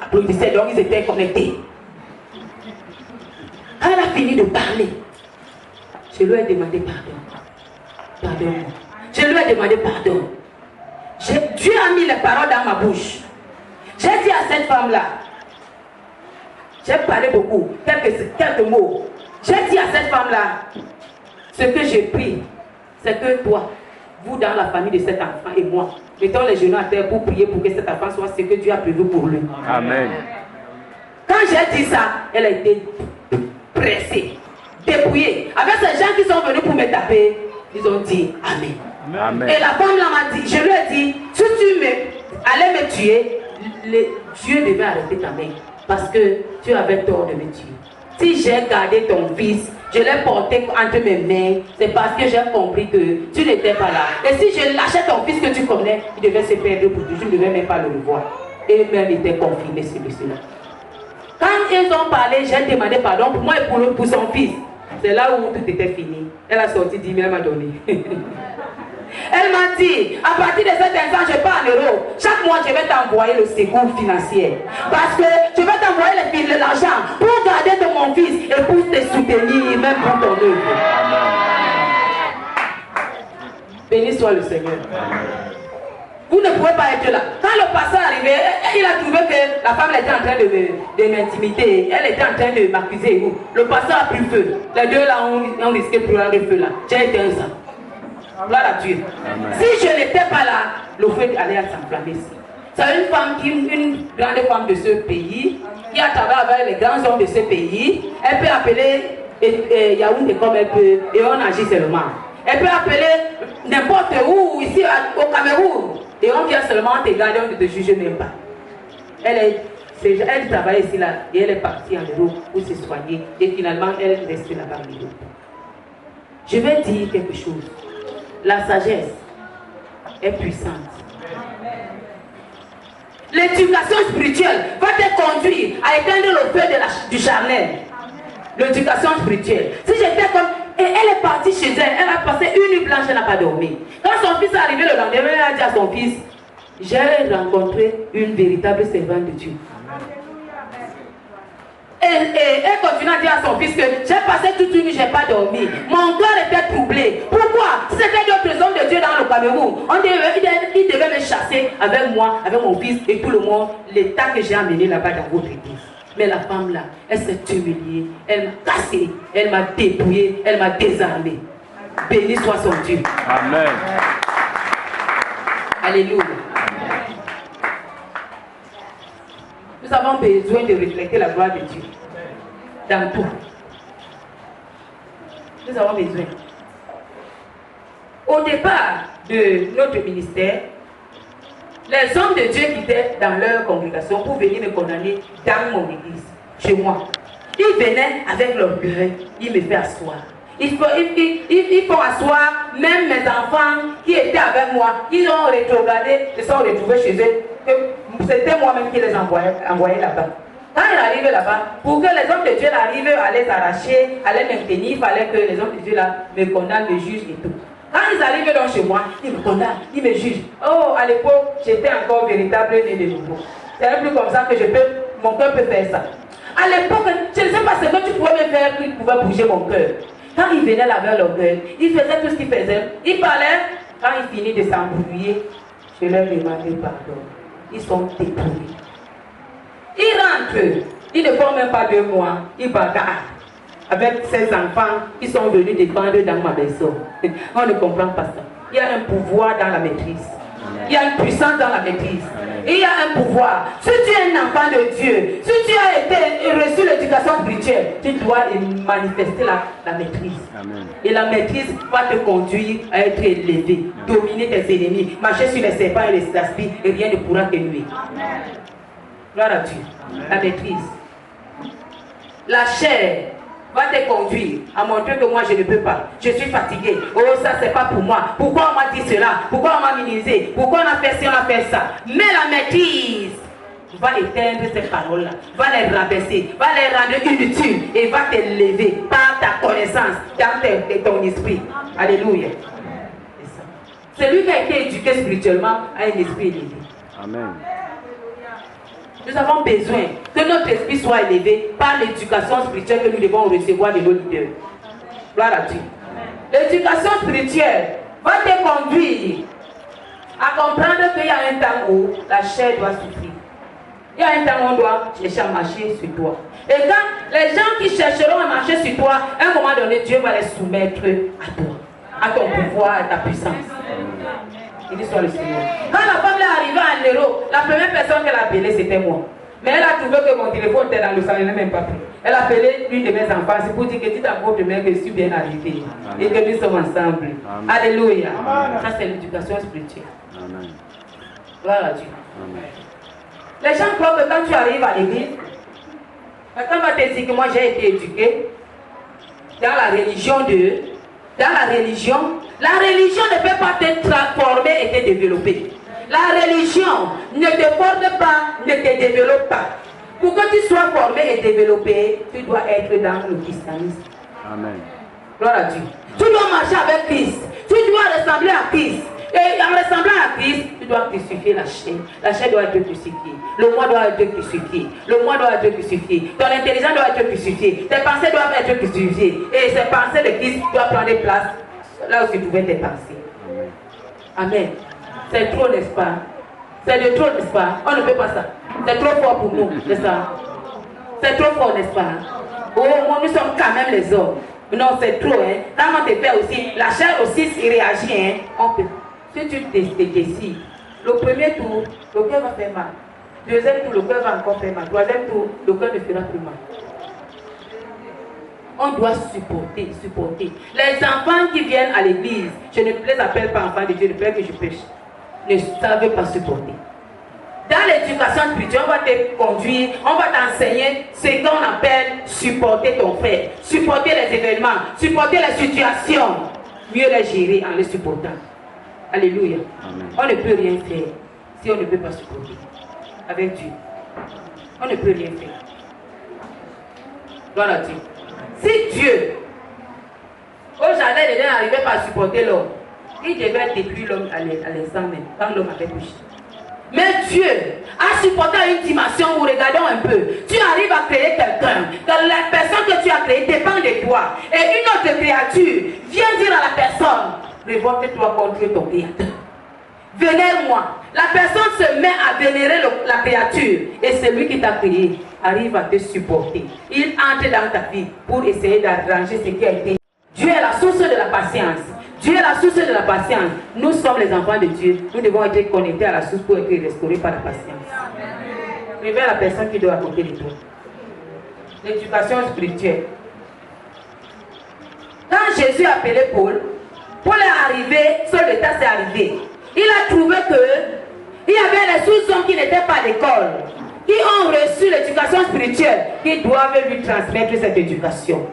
applaudissaient, donc ils étaient connectés. Quand elle a fini de parler, je lui ai demandé pardon. Pardonne-moi. Je lui ai demandé pardon. Dieu a mis les paroles dans ma bouche. J'ai dit à cette femme-là, j'ai parlé beaucoup, quelques mots. J'ai dit à cette femme-là, ce que j'ai pris, c'est que toi, vous dans la famille de cet enfant et moi, mettons les genoux à terre pour prier pour que cet enfant soit ce que Dieu a prévu pour lui. Amen. Quand j'ai dit ça, elle a été pressée, dépouillée. Avec ces gens qui sont venus pour me taper, ils ont dit Amen. Amen. Et la femme là m'a dit, je lui ai dit, si tu allais me tuer, Dieu devait arrêter ta main. Parce que tu avais tort de me tuer. Si j'ai gardé ton fils, je l'ai porté entre mes mains, c'est parce que j'ai compris que tu n'étais pas là. Et si je lâchais ton fils que tu connais, il devait se perdre pour toujours, je ne devais même pas le revoir. Et même il était confiné sur cela. Quand ils ont parlé, j'ai demandé pardon pour moi et pour son fils. C'est là où tout était fini. Elle a sorti 10 000, elle m'a donné. Elle m'a dit, à partir de cet instant, je pars en euros. Chaque mois, je vais t'envoyer le secours financier. Parce que je vais t'envoyer l'argent pour garder de mon fils et pour te soutenir, même pour ton œuvre. Béni soit le Seigneur. Vous ne pouvez pas être là. Quand le pasteur est arrivé, il a trouvé que la femme était en train de m'intimider. Elle était en train de m'accuser. Le pasteur a pris feu. Les deux là ont risqué de prendre le feu là. J'ai éteint ça. Gloire à Dieu. Amen. Si je n'étais pas là, le feu allait s'enflammer ici. C'est une femme, une grande femme de ce pays, qui a travaillé avec les grands hommes de ce pays. Elle peut appeler Yaoundé comme elle peut, et on agit seulement. Elle peut appeler n'importe où, ici au Cameroun, et on vient seulement te garder, on ne te juge même pas. Elle travaille ici là, et elle est partie en Europe pour se soigner, et finalement elle reste là-bas en Europe. Je vais dire quelque chose. La sagesse est puissante. L'éducation spirituelle va te conduire à éteindre le feu du charnel. L'éducation spirituelle. Si j'étais comme... Et elle est partie chez elle, elle a passé une nuit blanche, elle n'a pas dormi. Quand son fils est arrivé le lendemain, elle a dit à son fils, j'ai rencontré une véritable servante de Dieu. Et elle continue à dire à son fils que j'ai passé toute une nuit, je n'ai pas dormi. Mon cœur était troublé. Pourquoi? Si c'était d'autres hommes de Dieu dans le Cameroun, il devait me chasser avec moi, avec mon fils et tout le monde, l'état que j'ai amené là-bas dans votre église. Mais la femme là, elle s'est humiliée, elle m'a cassé, elle m'a dépouillé, elle m'a désarmé. Béni soit son Dieu. Amen. Alléluia. Nous avons besoin de refléter la gloire de Dieu dans tout. Nous avons besoin. Au départ de notre ministère, les hommes de Dieu qui étaient dans leur congrégation pour venir me condamner dans mon église, chez moi, ils venaient avec l'orgueil, ils me font asseoir. Ils font asseoir même mes enfants qui étaient avec moi, ils ont rétrogradé, ils se sont retrouvés chez eux. C'était moi-même qui les envoyais là-bas. Quand ils arrivaient là-bas, pour que les hommes de Dieu arrivent à les arracher, à les maintenir, il fallait que les hommes de Dieu là me condamnent, me jugent et tout. Quand ils arrivent donc chez moi, ils me condamnent, ils me jugent. Oh, à l'époque, j'étais encore véritable né de nouveau. C'est un peu comme ça que mon cœur peut faire ça. À l'époque, je ne sais pas ce que tu pouvais me faire qui pouvait bouger mon cœur. Quand ils venaient là vers l'orgueil, ils faisaient tout ce qu'ils faisaient. Ils parlaient. Quand ils finissent de s'embrouiller, je leur demandais pardon. Ils sont dépouillés. Ils rentrent. Ils ne font même pas 2 mois. Ils bagarrent avec ces enfants qui sont venus défendre dans ma maison. On ne comprend pas ça. Il y a un pouvoir dans la maîtrise. Il y a une puissance dans la maîtrise. Il y a un pouvoir. Si tu es un enfant de Dieu, si tu as reçu l'éducation spirituelle, tu dois manifester la maîtrise. Amen. Et la maîtrise va te conduire à être élevé, dominer tes ennemis, marcher sur les serpents et les aspis, et rien ne pourra te nuire. Gloire à Dieu. Amen. La maîtrise. La chair va te conduire à montrer que moi je ne peux pas. Je suis fatigué. Oh, ça c'est pas pour moi. Pourquoi on m'a dit cela? Pourquoi on m'a minimisé? Pourquoi on a fait ci, on a fait ça? Mais la maîtrise va éteindre ces paroles-là, va les rabaisser, va les rendre inutiles et va t'élever par ta connaissance dans ton esprit. Alléluia. Celui qui a été éduqué spirituellement a un esprit élevé. Amen. Nous avons besoin que notre esprit soit élevé par l'éducation spirituelle que nous devons recevoir de nos leaders. Gloire à Dieu. L'éducation spirituelle va te conduire à comprendre qu'il y a un temps où la chair doit souffrir. Il y a un temps où on doit chercher à marcher sur toi. Et quand les gens qui chercheront à marcher sur toi, à un moment donné, Dieu va les soumettre à toi, à ton pouvoir, à ta puissance. Il soit le Seigneur. Quand la femme est arrivée en Europe, la première personne qu'elle a appelée, c'était moi. Mais elle a trouvé que mon téléphone était dans le salon, elle n'a même pas pris. Elle a appelé l'une de mes enfants, c'est pour dire que dites à votre mère que je suis bien arrivée. Et que nous sommes ensemble. Amen. Alléluia. Amen. Ça, c'est l'éducation spirituelle. Amen. Gloire à Dieu. Amen. Les gens croient que quand tu arrives à l'église, quelqu'un va te dire que moi j'ai été éduqué dans la religion la religion ne peut pas te transformer et te développer. La religion ne te forme pas, ne te développe pas. Pour que tu sois formé et développé, tu dois être dans le christianisme. Amen. Gloire à Dieu. Tu dois marcher avec Christ. Tu dois ressembler à Christ. Et en ressemblant à Christ, tu dois crucifier la chair. La chair doit être crucifiée. Le moi doit être crucifié. Le moi doit être crucifié. Ton intelligence doit être crucifiée. Tes pensées doivent être crucifiées. Et ces pensées de Christ doivent prendre place là où tu pouvais tes pensées. Amen. C'est trop, n'est-ce pas? C'est de trop, n'est-ce pas? On ne peut pas ça. C'est trop fort pour nous, n'est-ce pas? C'est trop fort, n'est-ce pas? Oh, nous sommes quand même les hommes. Non, c'est trop, hein. Quand on te fait aussi, la chair aussi réagit, hein. On peut. Si tu te décides, le premier tour, le cœur va faire mal. Deuxième tour, le cœur va encore faire mal. Troisième tour, le cœur ne fera plus mal. On doit supporter. Les enfants qui viennent à l'église, je ne les appelle pas enfants de Dieu, je peur que je pêche, ne savent pas supporter. Dans l'éducation spirituelle, on va te conduire, on va t'enseigner ce qu'on appelle supporter ton frère, supporter les événements, supporter les situations, mieux les gérer en les supportant. Alléluia. Amen. On ne peut rien faire si on ne peut pas supporter avec Dieu. On ne peut rien faire. Gloire à Dieu. Si Dieu, au jardin d'Éden, n'arrivait pas à supporter l'homme, il devait détruire l'homme à l'instant même, quand l'homme avait péché. Mais Dieu a supporté à une dimension où, regardons un peu, tu arrives à créer quelqu'un, que la personne que tu as créée dépend de toi, et une autre créature vient dire à la personne, révolte-toi contre ton créateur. Vénère-moi. La personne se met à vénérer la créature, et celui qui t'a créé arrive à te supporter. Il entre dans ta vie pour essayer d'arranger ce qui a été. Dieu est la source de la patience. Dieu est la source de la patience. Nous sommes les enfants de Dieu. Nous devons être connectés à la source pour être restaurés par la patience. Révèle la personne qui doit à côté de toi. L'éducation spirituelle. Quand Jésus a appelé Paul, Paul est arrivé, Saul de Tarse est arrivé. Il a trouvé que il y avait les sous-hommes qui n'étaient pas à l'école, qui ont reçu l'éducation spirituelle, qui doivent lui transmettre cette éducation.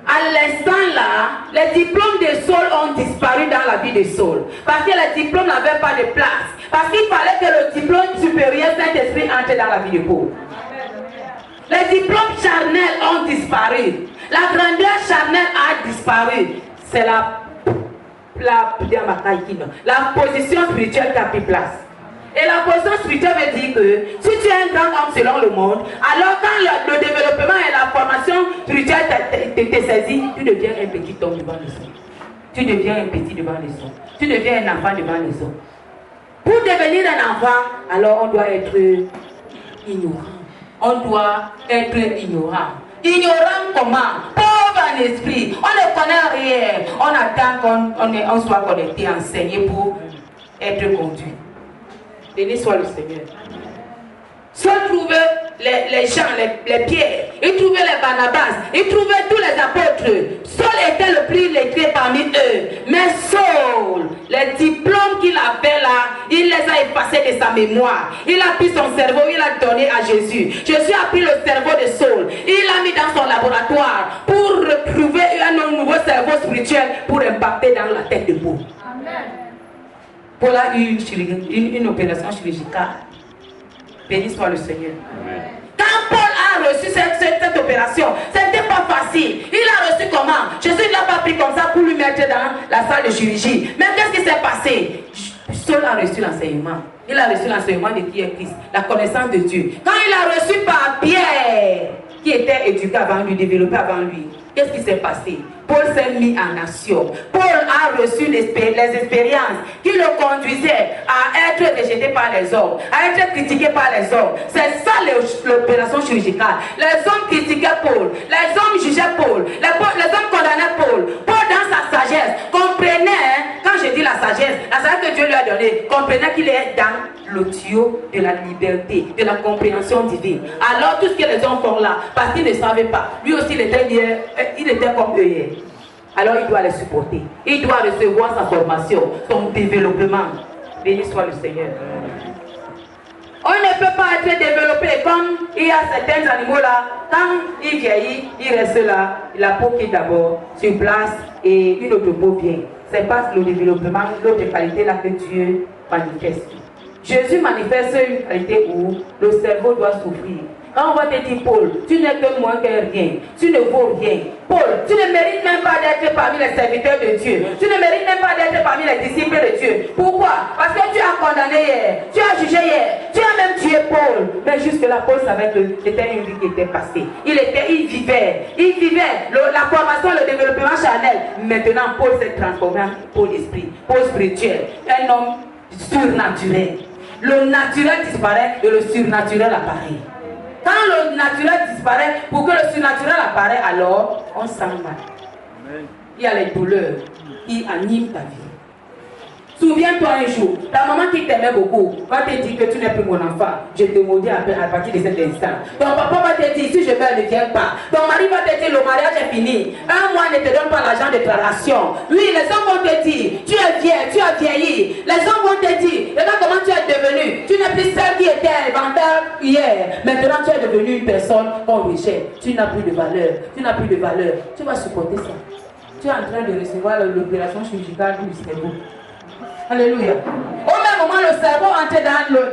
À l'instant là, les diplômes de Saul ont disparu dans la vie de Saul. Parce que les diplômes n'avaient pas de place. Parce qu'il fallait que le diplôme supérieur Saint-Esprit entre dans la vie de Paul. Les diplômes charnels ont disparu. La grandeur charnelle a disparu. C'est la position spirituelle qui a pris place. Et la position spirituelle veut dire que si tu es un grand homme selon le monde, alors quand le développement et la formation spirituelle te saisit, tu deviens un petit homme devant les autres. Tu deviens un petit devant les autres. Tu deviens un enfant devant les autres. Pour devenir un enfant, alors on doit être ignorant. On doit être ignorant. Ignorant comment? Pauvre en esprit. On ne connaît rien. On attend qu'on soit connecté, enseigné pour être conduit. Béni soit le Seigneur. Saul trouvait les gens, les pierres. Il trouvait les Barnabas. Il trouvait tous les apôtres. Saul était le plus lettré parmi eux. Mais Saul, les diplômes qu'il avait là, il les a effacés de sa mémoire. Il a pris son cerveau, il a donné à Jésus. Jésus a pris le cerveau de Saul. Il l'a mis dans son laboratoire pour retrouver un nouveau cerveau spirituel pour impacter dans la tête de Paul. Amen. Paul a eu une opération chirurgicale. Béni soit le Seigneur. Amen. Quand Paul a reçu cette opération, ce n'était pas facile. Il a reçu comment? Jésus ne l'a pas pris comme ça pour lui mettre dans la salle de chirurgie. Mais qu'est-ce qui s'est passé? Saul a reçu l'enseignement. Il a reçu l'enseignement de qui est Christ, la connaissance de Dieu. Quand il a reçu par Pierre, qui était éduqué avant lui, développé avant lui, qu'est-ce qui s'est passé? Paul s'est mis en action. Paul a reçu les expériences qui le conduisaient à être rejeté par les hommes, à être critiqué par les hommes. C'est ça l'opération chirurgicale. Les hommes critiquaient Paul, les hommes jugeaient Paul, les hommes condamnaient Paul. Paul, dans sa sagesse, comprenait, quand je dis la sagesse que Dieu lui a donnée, comprenait qu'il est dans le tuyau de la liberté, de la compréhension divine. Alors tout ce que les hommes font là, parce qu'ils ne savaient pas, lui aussi il était comme eux hier. Alors il doit les supporter. Il doit recevoir sa formation, son développement. Béni soit le Seigneur. On ne peut pas être développé comme il y a certains animaux là. Quand il vieillit, il reste là. La peau qui est d'abord sur place et une autre peau vient. C'est pas le développement, l'autre qualité là que Dieu manifeste. Jésus manifeste une qualité où le cerveau doit souffrir. Quand on va te dire, Paul, tu n'es que moins que rien, tu ne vaux rien. Paul, tu ne mérites même pas d'être parmi les serviteurs de Dieu. Tu ne mérites même pas d'être parmi les disciples de Dieu. Pourquoi? Parce que tu as condamné hier, tu as jugé hier, tu as même tué Paul. Mais jusque-là, Paul savait que c'était une vie qui était passée. Il vivait la formation, le développement charnel. Maintenant, Paul s'est transformé en Paul esprit, Paul spirituel. Un homme surnaturel. Le naturel disparaît et le surnaturel apparaît. Quand le naturel disparaît, pour que le surnaturel apparaît, alors on sent mal. Il y a les douleurs qui animent ta vie. Souviens-toi un jour, ta maman qui t'aimait beaucoup, va te dire que tu n'es plus mon enfant. Je te maudis à partir de cet instant. Ton papa va te dire, si je meurs, ne viens pas. Ton mari va te dire, le mariage est fini. Un mois ne te donne pas l'argent de déclaration. Oui, les hommes vont te dire, tu es vieille, tu as vieilli. Les hommes vont te dire, regarde comment tu es devenu. Tu n'es plus celle qui était vendeur hier. Maintenant, tu es devenu une personne qu'on rejette. Tu n'as plus de valeur. Tu n'as plus de valeur. Tu vas supporter ça. Tu es en train de recevoir l'opération chirurgicale du cerveau. Alléluia. Au même moment, le cerveau entre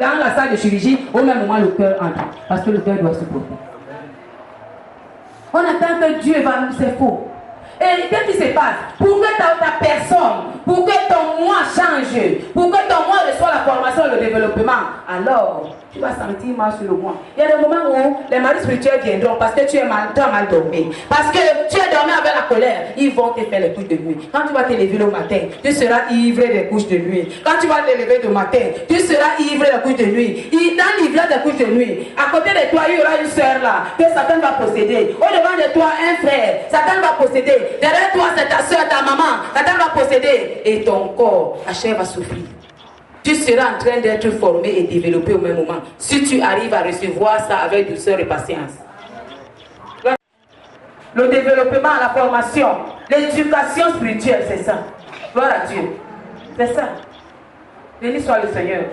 dans la salle de chirurgie. Au même moment, le cœur entre. Parce que le cœur doit supporter. On attend que Dieu va nous, c'est faux. Et qu'est-ce qui se passe? Pour que ta personne, pour que ton moi change, pour que ton moi reçoive la formation et le développement, alors tu vas sentir mal sur le moi. Il y a des moments où les maris spirituels viendront parce que tu as mal dormi. Parce que tu as dormi avec la colère. Ils vont te faire les couches de nuit. Quand tu vas te lever le matin, tu seras ivré des couches de nuit. Quand tu vas te lever le matin, tu seras ivré des couches de nuit. Dans l'ivresse des couches de nuit, à côté de toi, il y aura une soeur là que Satan va posséder. Au devant de toi, un frère, Satan va posséder. Derrière toi, c'est ta soeur, ta maman, Satan va posséder. Et ton corps, ta chair va souffrir. Tu seras en train d'être formé et développé au même moment. Si tu arrives à recevoir ça avec douceur et patience. Le développement, la formation, l'éducation spirituelle, c'est ça. Gloire à Dieu. C'est ça. Béni soit le Seigneur.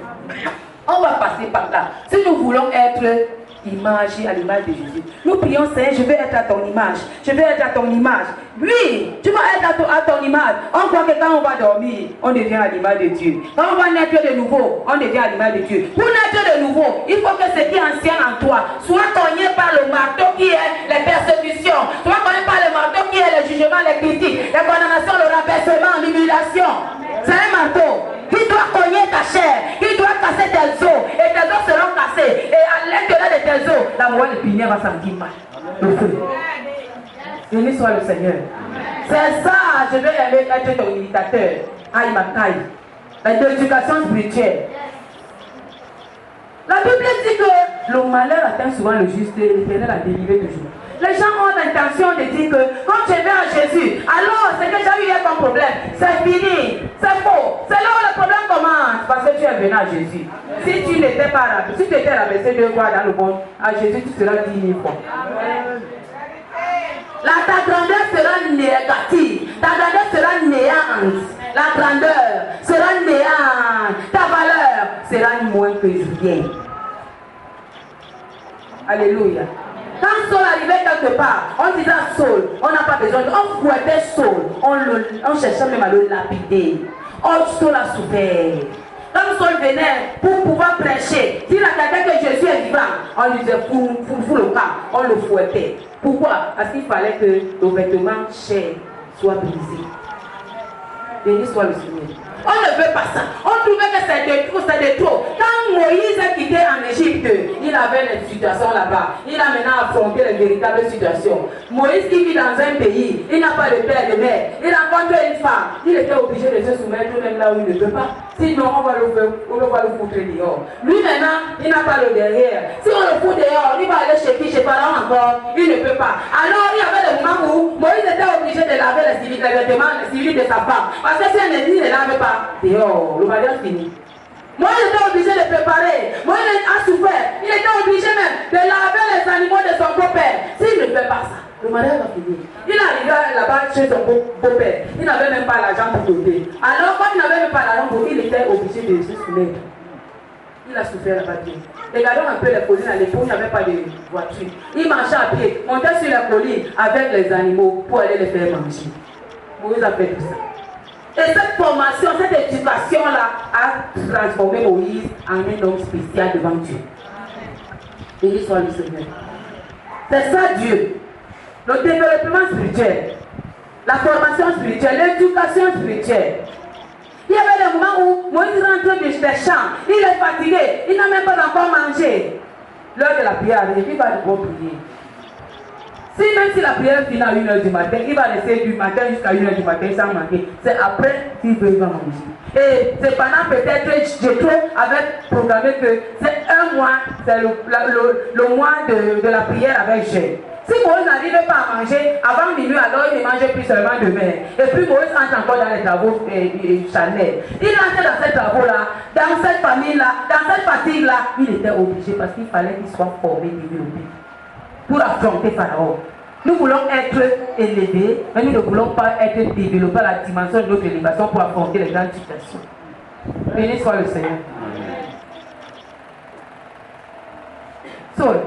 On va passer par là. Si nous voulons être image à l'image de Jésus. Nous prions, Seigneur, je veux être à ton image. Je veux être à ton image. Oui, tu vas être à ton image. On croit que quand on va dormir, on devient à l'image de Dieu. Quand on va naître de nouveau, on devient à l'image de Dieu. Pour naître de nouveau, il faut que ce qui est ancien en toi soit cogné par le marteau qui est les persécutions, soit cogné par le marteau qui est le jugement, les critiques, les condamnations, le rabaissement, l'humiliation. C'est un marteau qui doit cogner ta chair, qui doit casser tes os, et tes os seront cassés. Et à l'intérieur de tes os, la moelle épinière va sentir mal. Le feu. Béni soit le Seigneur. C'est ça, je vais aller être ton imitateur. Aïe Makai. L'éducation spirituelle. La Bible dit que le malheur atteint souvent le juste et l'Éternel a délivré toujours. Les gens ont l'intention de dire que quand je vais à Jésus, alors c'est que j'ai eu un problème. C'est fini, c'est faux. C'est là où le problème commence. Parce que tu es venu à Jésus. Si tu n'étais pas rabaissé, si tu étais rabaissé 2 fois dans le monde, à Jésus tu seras 10 000 fois. Ta grandeur sera négative. Ta grandeur sera néante. La grandeur sera néante. Ta valeur sera moins que rien. Alléluia. Quand Saul arrivait quelque part, on disait à Saul, on n'a pas besoin, on fouettait Saul, on cherchait même à le lapider. Oh, Saul a souffert. Quand Saul venait pour pouvoir prêcher, s'il attendait que Jésus est vivant, on lui disait fou le camp, on le fouettait. Pourquoi? Parce qu'il fallait que le vêtement cher soit brisé. Béni soit le Seigneur. On ne veut pas ça. On trouvait que c'était trop. Quand Moïse a quitté en Égypte, il avait une situation là-bas. Il a maintenant affronté les véritables situations. Moïse qui vit dans un pays, il n'a pas de père de mère. Il rencontre une femme. Il était obligé de se soumettre même là où il ne peut pas. Sinon, on va le foutre dehors. Lui maintenant, il n'a pas le derrière. Si on le fout dehors, il va aller chez qui? Chez Pharaon encore. Il ne peut pas. Alors, il y avait des moments où Moïse était obligé de laver les vêtements civils de sa femme. Parce que si un ennemi ne lave pas, dehors, le mariage fini. Moïse était obligé de préparer. Moïse a souffert. Il était obligé même de laver les animaux de son beau-père. S'il ne fait pas ça, le mariage va finir. Il arrivait là-bas chez son beau-père. Il n'avait même pas l'argent pour doter. Alors, quand il n'avait même pas l'argent pour, il était obligé de se soumettre. Il a souffert là-bas. Regardons un peu les collines à l'époque, il n'y avait pas de voiture. Il marchait à pied, montait sur les collines avec les animaux pour aller les faire manger. Moïse a fait tout ça. Et cette formation, cette éducation-là a transformé Moïse en un homme spécial devant Dieu. Béni soit le Seigneur. C'est ça Dieu. Le développement spirituel, la formation spirituelle, l'éducation spirituelle. Il y avait des moments où Moïse rentre des champs, il est fatigué, il n'a même pas encore mangé. L'heure de la prière arrive, il va devoir prier. Même si la prière finit à 1h du matin, il va rester du matin jusqu'à 1h du matin sans manger. C'est après qu'il va manger. Et c'est pendant peut-être, Jétro avait programmé que c'est un mois, c'est le mois de la prière avec Jésus. Si Moïse n'arrive pas à manger avant minuit, alors il ne mangeait plus seulement demain. Et puis Moïse entre encore dans les travaux charnels. Il entrait dans ces travaux-là, dans cette famille-là, dans cette fatigue-là, il était obligé parce qu'il fallait qu'il soit formé, développé pour affronter Pharaon. Nous voulons être élevés, mais nous ne voulons pas être développés à la dimension de notre élévation pour affronter les grandes situations. Béni soit le Seigneur. Saul.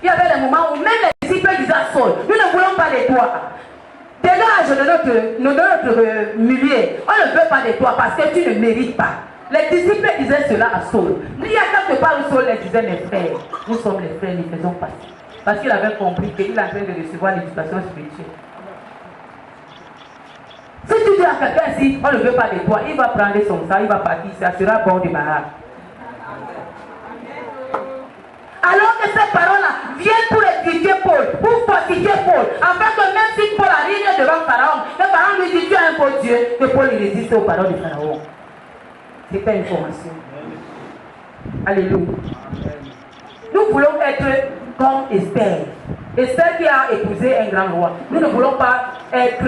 Il y avait des moments où même les disciples disaient à Saul, nous ne voulons pas de toi. Dégage de notre milieu. On ne veut pas de toi parce que tu ne mérites pas. Les disciples disaient cela à Saul. Il y a quelque part où Saul les disait, mes frères, nous sommes les frères, nous faisons partie. Parce qu'il avait compris qu'il est en train de recevoir l'éducation spirituelle. Si tu dis à quelqu'un ici, on ne veut pas de toi, il va prendre son sang, il va partir, ça sera bon de malade. Alors que ces paroles-là viennent pour édifier Paul, pour fortifier Paul, afin que même si Paul arrive devant Pharaon, le Pharaon lui dit, tu as un beau Dieu, que Paul résiste aux paroles de Pharaon. C'était une formation. Alléluia. Nous voulons être comme Esther. Esther qui a épousé un grand roi. Nous ne voulons pas être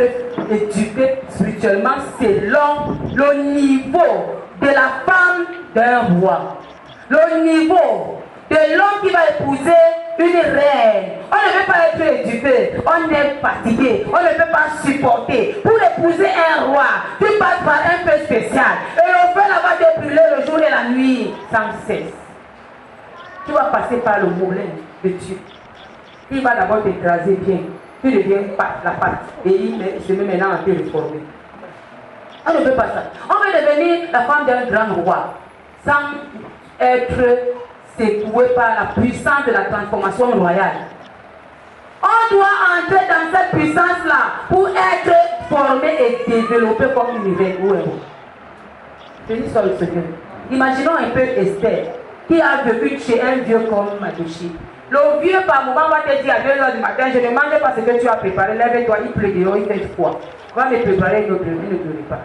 éduqués spirituellement selon le niveau de la femme d'un roi. Le niveau de l'homme qui va épouser une reine. On ne veut pas être éduqué, on est fatigué, on ne peut pas supporter. Pour épouser un roi, tu passes par un feu spécial. Et le feu là va te brûler le jour et la nuit sans cesse. Tu vas passer par le moulin de Dieu. Il va d'abord t'écraser bien. Tu deviens la pâte. Et il se met maintenant à te réformer. On ne veut pas ça. On veut devenir la femme d'un grand roi sans être secoué par la puissance de la transformation royale. On doit entrer dans cette puissance-là pour être formé et développé comme une reine ou un roi. Béni soit le Seigneur. Imaginons un peu Esther qui a vécu chez un vieux comme Mardochée. Le vieux par moment va te dire à 2h du matin, je ne mange pas ce que tu as préparé, lève-toi, il pleut dehors, il fait froid. Va me préparer une autre repas.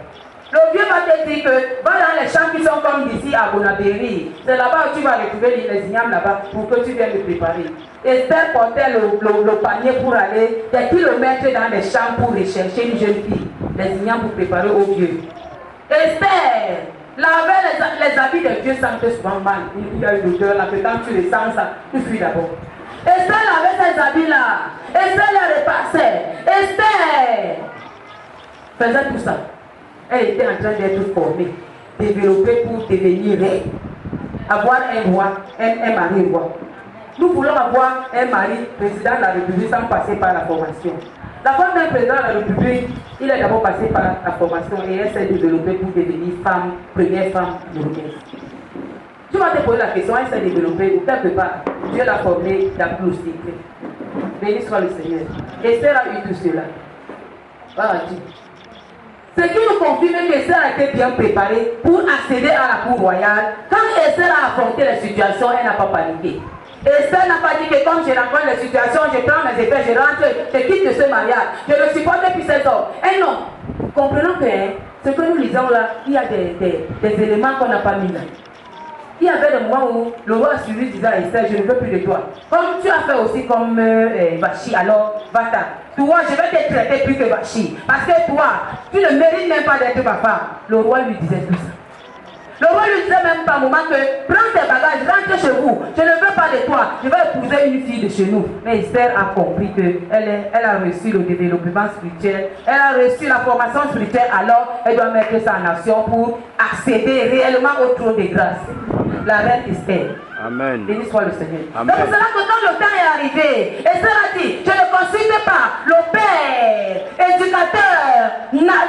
Le vieux va te dire que va dans les champs qui sont comme d'ici à Bonabéry. C'est là-bas où tu vas retrouver les ignames là-bas pour que tu viennes me préparer. Esther portait le panier pour aller des kilomètres dans les champs pour rechercher une jeune fille. Les ignames pour préparer au vieux. Esther lavait les habits des vieux sentaient souvent mal. Il y a une odeur là, que quand tu les sens, ça, tu fuis d'abord. Esther lavait ces habits-là. Esther les repassait. Esther faisait tout ça. Elle était en train d'être formée, développée pour devenir reine. Avoir un roi, un mari roi. Nous voulons avoir un mari président de la République sans passer par la formation. La femme d'un président de la République, il est d'abord passé par la formation et elle s'est développée pour devenir femme, première femme burundaise. Tu vas te poser la question, elle s'est développée ou quelque part, Dieu l'a formée dans plus secret. Béni soit le Seigneur. Esther a eu tout cela. Voilà, Dieu. Ce qui nous confirme qu'Esther a été bien préparée pour accéder à la cour royale. Quand Esther a affronté les situations, elle n'a pas paniqué. Esther n'a pas dit que comme je rencontre les situations, je prends mes effets, je rentre, je quitte de ce mariage. Je ne supporte plus cet homme. Et non, comprenons que ce que nous lisons là, il y a des éléments qu'on n'a pas mis là. Il y avait des moments où le roi Cyrus disait à Esther, je ne veux plus de toi. Comme tu as fait aussi comme Vachi, alors va-t'en. Toi, je vais te traiter plus que Vachi. Parce que toi, tu ne mérites même pas d'être ma femme. Le roi lui disait tout ça. Le roi lui disait même par moment que prends tes bagages, rentre chez vous. Je ne veux pas de toi. Je vais épouser une fille de chez nous. Mais Esther a compris qu'elle a reçu le développement spirituel. Elle a reçu la formation spirituelle. Alors, elle doit mettre ça en action pour accéder réellement au trône de grâce. La reine Esther. Amen. Béni soit le Seigneur. Amen. Donc c'est là que quand le temps est arrivé, Esther a dit, je ne consulte pas le père éducateur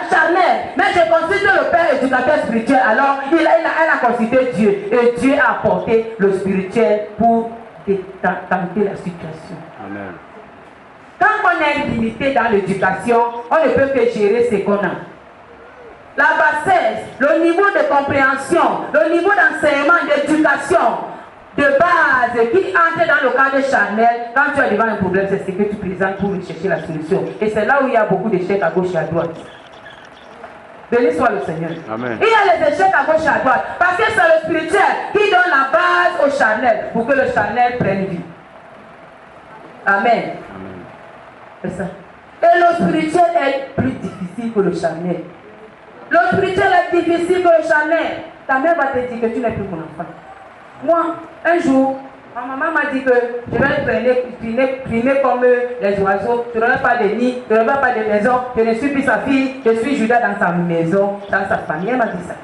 charnel, mais je consulte le père éducateur spirituel. Alors elle a consulté Dieu et Dieu a apporté le spirituel pour tenter la situation. Amen. Quand on est limité dans l'éducation, on ne peut que gérer ce qu'on a. La bassesse, le niveau de compréhension, le niveau d'enseignement, d'éducation, de base qui entre dans le cadre charnel, quand tu es devant un problème, c'est ce que tu présentes pour chercher la solution. Et c'est là où il y a beaucoup d'échecs à gauche et à droite. Béni soit le Seigneur. Amen. Il y a les échecs à gauche et à droite. Parce que c'est le spirituel qui donne la base au charnel pour que le charnel prenne vie. Amen. C'est ça. Et le spirituel est plus difficile que le charnel. Le spirituel est difficile que le charnel. Ta mère va te dire que tu n'es plus mon enfant. Moi, un jour, ma maman m'a dit que je vais primer comme les oiseaux. Je n'aurai pas de nid, je n'aurai pas de maison. Je ne suis plus sa fille, je suis Judas dans sa maison, dans sa famille. Elle m'a dit ça.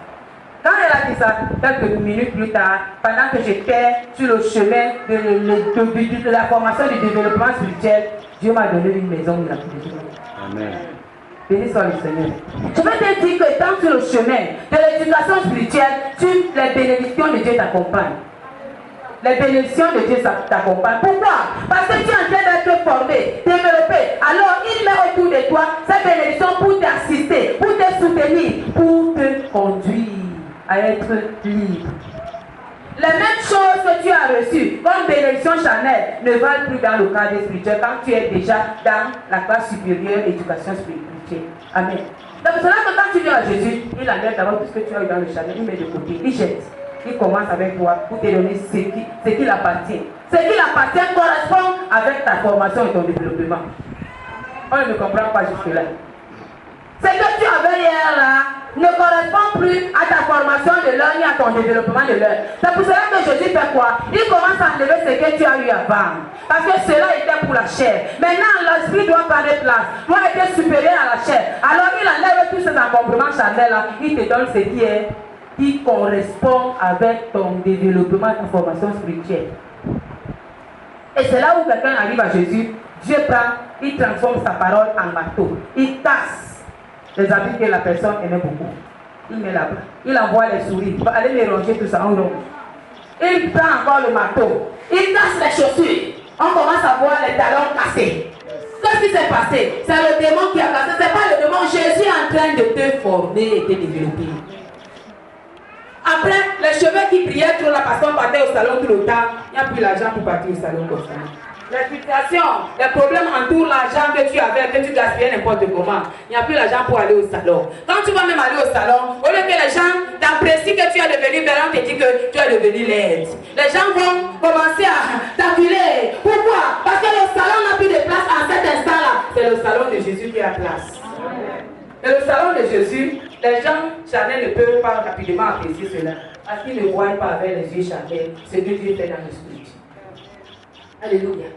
Quand elle a dit ça, quelques minutes plus tard, pendant que j'étais sur le chemin de la formation du développement spirituel, Dieu m'a donné une maison où il a pu vivre. Amen. Béni soit le Seigneur. Je vais te dire que tant sur le chemin de l'éducation spirituelle, les bénédictions de Dieu t'accompagnent. Les bénédictions de Dieu t'accompagnent. Pourquoi? Parce que tu es en train d'être formé, développé. Alors il met autour de toi ces bénédictions pour t'assister, pour te soutenir, pour te conduire à être libre. Les mêmes choses que tu as reçues comme bénédiction charnelle ne valent plus dans le cadre spirituel quand tu es déjà dans la classe supérieure éducation spirituelle. Amen. C'est pour cela que quand tu viens à Jésus, il enlève d'abord tout ce que tu as eu dans le charnel, il met de côté, il jette. Il commence avec toi pour te donner ce qui appartient. Ce qui appartient correspond avec ta formation et ton développement. On ne comprend pas jusque-là. Ce que tu avais hier là ne correspond plus à ta formation de l'heure ni à ton développement de l'heure. C'est pour cela que Jésus fait quoi? Il commence à enlever ce que tu as eu avant. Parce que cela était pour la chair. Maintenant, l'esprit doit prendre place, doit être supérieur à la chair. Alors il enlève tous ces encombrements charnels là. Il te donne ce qui correspond avec ton développement, ta formation spirituelle. Et c'est là où quelqu'un arrive à Jésus. Dieu prend, il transforme sa parole en marteau. Il casse les habits que la personne aimait beaucoup. Il met là-bas. Il envoie les souris. Il va aller les ranger tout ça en rond. Il prend encore le marteau. Il casse les chaussures. On commence à voir les talons cassés. Qu'est-ce qui s'est passé? C'est le démon qui a cassé. C'est pas le démon. Jésus est en train de te former et te développer. Après, les cheveux qui brillaient trop là parce qu'on partait au salon tout le temps, il n'y a plus l'argent pour partir au salon comme ça. Les situations, les problèmes entourent l'argent que tu avais, que tu gaspillais n'importe comment. Il n'y a plus l'argent pour aller au salon. Quand tu vas même aller au salon, au lieu que les gens t'apprécient que tu es devenu belle, on te dit que tu es devenu laide. Les gens vont commencer à t'appeler. Pourquoi? Parce que le salon n'a plus de place à cet instant-là. C'est le salon de Jésus qui a place. Et le salon de Jésus, les gens charnels ne peuvent pas rapidement apprécier cela. Parce qu'ils ne voient pas avec les yeux charnels ce que Dieu fait dans le spirit. Alléluia.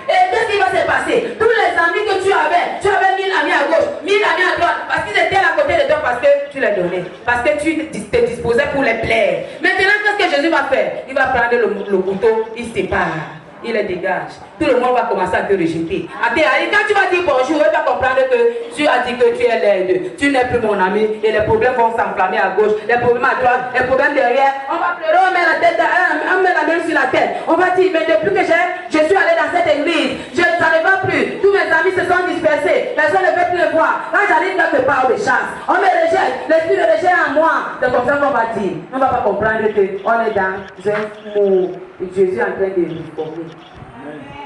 Et qu'est-ce qui va se passer? Tous les amis que tu avais 1000 amis à gauche, 1000 amis à droite, parce qu'ils étaient à côté de toi, parce que tu les donnais, parce que tu te disposais pour les plaire. Maintenant, qu'est-ce que Jésus va faire? Il va prendre le couteau, il sépare. Il les dégage. Tout le monde va commencer à te rejeter. Et quand tu vas dire bonjour, il va comprendre que tu as dit que tu es laide. Tu n'es plus mon ami. Et les problèmes vont s'enflammer à gauche, les problèmes à droite, les problèmes derrière. On va pleurer, on met la tête, on met la main sur la tête. On va dire, mais depuis que je suis allé dans cette église, ça ne va plus. Tous mes amis se sont dispersés. Personne ne veut plus les voir. Quand j'arrive quelque part, on me chasse. On me rejette. L'esprit me rejette en moi. C'est comme ça qu'on va dire. On ne va pas comprendre qu'on est dans un mot. Et Jésus est en train de nous former.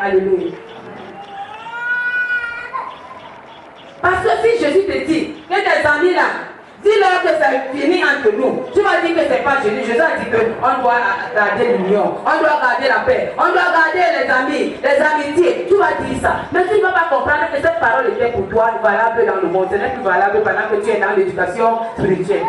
Alléluia. Parce que si Jésus te dit que tes amis là, dis-leur que c'est fini entre nous, tu vas dire que c'est pas Jésus. Jésus a dit qu'on doit garder l'union, on doit garder la paix, on doit garder les amis, les amitiés. Tu vas dire ça. Mais tu ne vas pas comprendre que cette parole était pour toi valable dans le monde. Ce n'est plus valable pendant que tu es dans l'éducation spirituelle.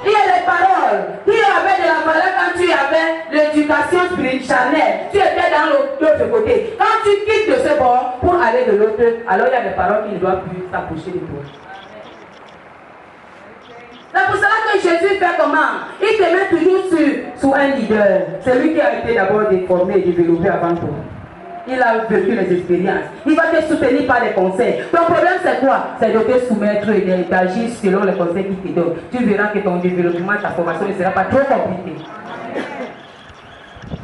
Il y a des paroles qui avaient de la valeur quand tu avais l'éducation spirituelle. Tu étais dans l'autre côté. Quand tu quittes de ce bord pour aller de l'autre, alors il y a des paroles qui ne doivent plus s'approcher de toi. C'est pour cela que Jésus fait comment? Il te met toujours sur un leader. C'est lui qui a été d'abord formé et développé avant toi. Il a vécu les expériences. Il va te soutenir par des conseils. Ton problème c'est quoi? C'est de te soumettre et d'agir selon les conseils qu'il te donne. Tu verras que ton développement, ta formation ne sera pas trop compliqué.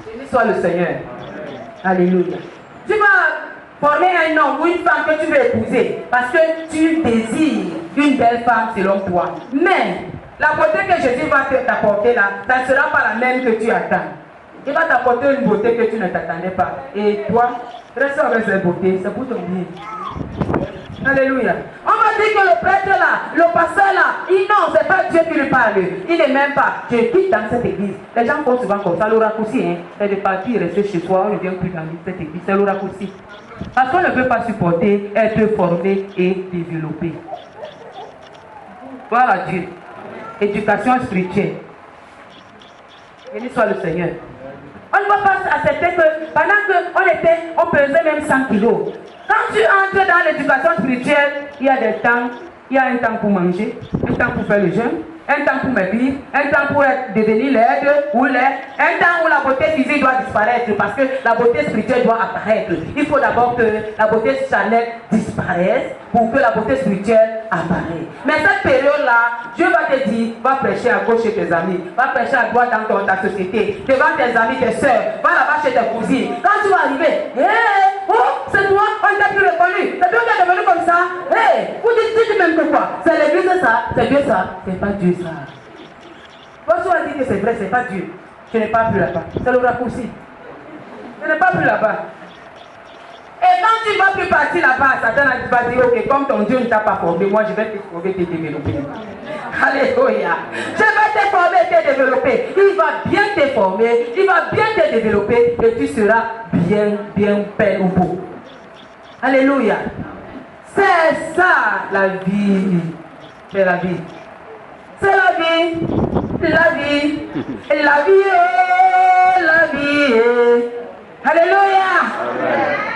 Béni soit le Seigneur. Alléluia. Tu vas former un homme ou une femme que tu veux épouser parce que tu désires une belle femme selon toi. Mais la beauté que Jésus va t'apporter là, ça ne sera pas la même que tu attends. Il va t'apporter une beauté que tu ne t'attendais pas. Et toi, reste avec cette beauté, c'est pour ton bien. Alléluia. On va dire que le prêtre là, le pasteur là, non, c'est pas Dieu qui lui parle. Il n'est même pas. Je quitte dans cette église. Les gens font souvent comme ça. Le raccourci, hein, c'est de partir rester chez toi. On ne vient plus dans cette église. C'est le raccourci. Parce qu'on ne peut pas supporter être formé et développé. Voilà Dieu. Éducation spirituelle. Béni soit le Seigneur. On ne va pas accepter que pendant on pesait même 100 kilos. Quand tu entres dans l'éducation spirituelle, il y a des temps, il y a un temps pour manger, un temps pour faire le jeûne, un temps pour maigrir, un temps pour devenir laide ou laid, un temps où la beauté physique doit disparaître parce que la beauté spirituelle doit apparaître. Il faut d'abord que la beauté charnelle disparaisse pour que la beauté spirituelle apparaisse. Mais cette période-là, Dieu va te dire, va prêcher à gauche chez tes amis, va prêcher à droite dans ta société, devant tes amis, tes soeurs, va là-bas chez tes cousines. Quand tu vas arriver, oh, c'est toi, on t'a plus reconnu, c'est toi qui es devenu comme ça. Vous dites même que quoi? C'est l'église ça, c'est Dieu ça, c'est pas Dieu ça. Quand tu vas dire que c'est vrai, c'est pas Dieu, je n'ai pas plus là-bas, c'est le raccourci. Je n'ai pas plus là-bas. Et quand tu ne vas plus partir là-bas, Satan va dire, ok, comme ton Dieu ne t'a pas formé, moi je vais te former, te développer. Alléluia. Je vais te former, te développer. Il va bien te former, il va bien te développer et tu seras bien belle ou beau. Alléluia. C'est ça la vie. C'est la vie. C'est la vie. La vie. La vie. La vie. Alléluia.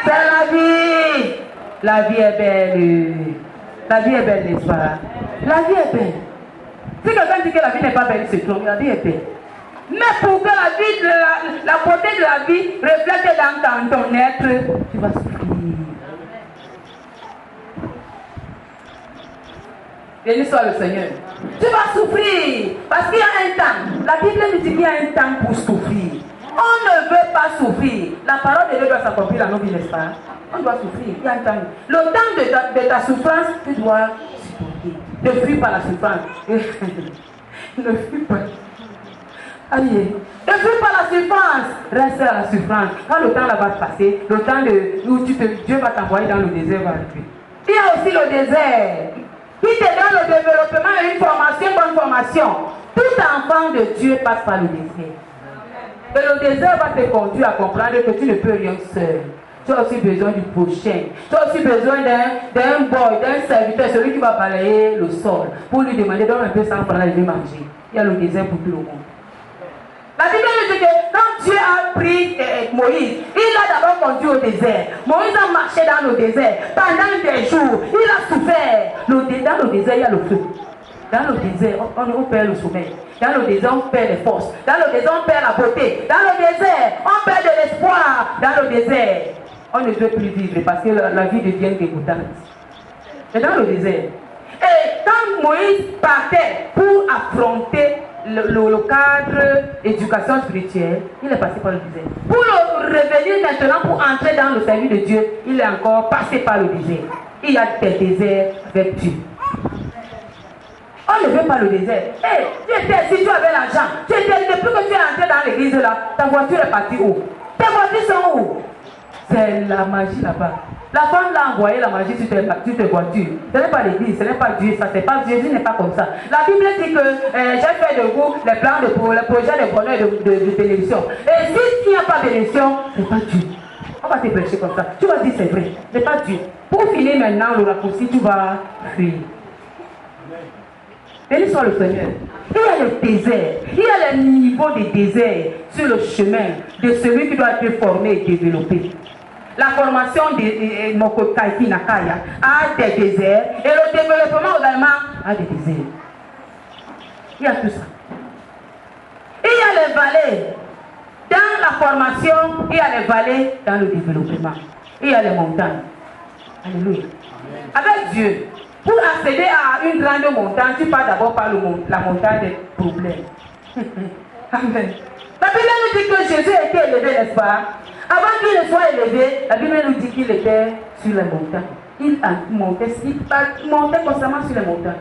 C'est la vie. La vie est belle. La vie est belle, n'est-ce pas? La vie est belle. Si quelqu'un dit que la vie n'est pas belle, il se trompe. La vie est belle. Mais pour que la vie, la beauté de la vie reflète dans ton être, tu vas souffrir. Béni soit le Seigneur. Tu vas souffrir. Parce qu'il y a un temps. La Bible nous dit qu'il y a un temps pour souffrir. On ne veut pas souffrir. La parole de Dieu doit s'accomplir dans nos vies, n'est-ce pas? On doit souffrir. Il y a un temps. Le temps de ta souffrance, tu dois supporter. Ne fuis pas la souffrance. Ne fuis pas. Aïe. Ne fuis pas la souffrance. Reste à la souffrance. Quand le temps là va se passer, le temps où Dieu va t'envoyer dans le désert va arriver. Il y a aussi le désert. Qui te donne le développement et une formation, une bonne formation. Tout enfant de Dieu passe par le désert. Et le désert va te conduire à comprendre que tu ne peux rien seul. Tu as aussi besoin du prochain. Tu as aussi besoin d'un boy, d'un serviteur, celui qui va balayer le sol, pour lui demander donne un peu sans francs et manger. Il y a le désert pour tout le monde. La Bible nous dit que quand Dieu a pris Moïse, il l'a d'abord conduit au désert. Moïse a marché dans le désert pendant des jours. Il a souffert. Dans le désert, il y a le feu. Dans le désert, on perd le sommeil. Dans le désert, on perd les forces. Dans le désert, on perd la beauté. Dans le désert, on perd de l'espoir. Dans le désert, on ne veut plus vivre parce que la vie devient dégoûtante. C'est dans le désert. Et quand Moïse partait pour affronter le cadre éducation spirituelle, il est passé par le désert. Pour revenir maintenant, pour entrer dans le service de Dieu, il est encore passé par le désert. Il y a des déserts avec Dieu. On ne veut pas le désert. Si tu avais l'argent, depuis que tu es entré dans l'église là, ta voiture est partie où? Tes voitures sont où? C'est la magie là-bas. La femme l'a envoyé la magie sur tes voitures. Ce n'est pas l'église, ce n'est pas Dieu, ça c'est pas Jésus n'est pas comme ça. La Bible dit que j'ai fait de vous les plans les projets de bonheur de bénédiction. Et s'il n'y a pas de bénédiction, c'est pas Dieu. On va te prêcher comme ça. Tu vas dire c'est vrai, c'est pas Dieu. Pour finir maintenant le raccourci, tu vas fuir. Béni soit le Seigneur. Il y a le désert, il y a le niveau de désert sur le chemin de celui qui doit être formé et développé. La formation de Mokokaiki Nakaya a des déserts et le développement également a des déserts. Il y a tout ça. Il y a les vallées. Dans la formation, il y a les vallées dans le développement. Il y a les montagnes. Alléluia. Avec Dieu, pour accéder à une grande montagne, tu pars d'abord par la montagne des problèmes. Amen. La Bible nous dit que Jésus a été élevé, n'est-ce pas? Avant qu'il ne soit élevé, la Bible nous dit qu'il était sur les montagnes. Il montait constamment sur les montagnes.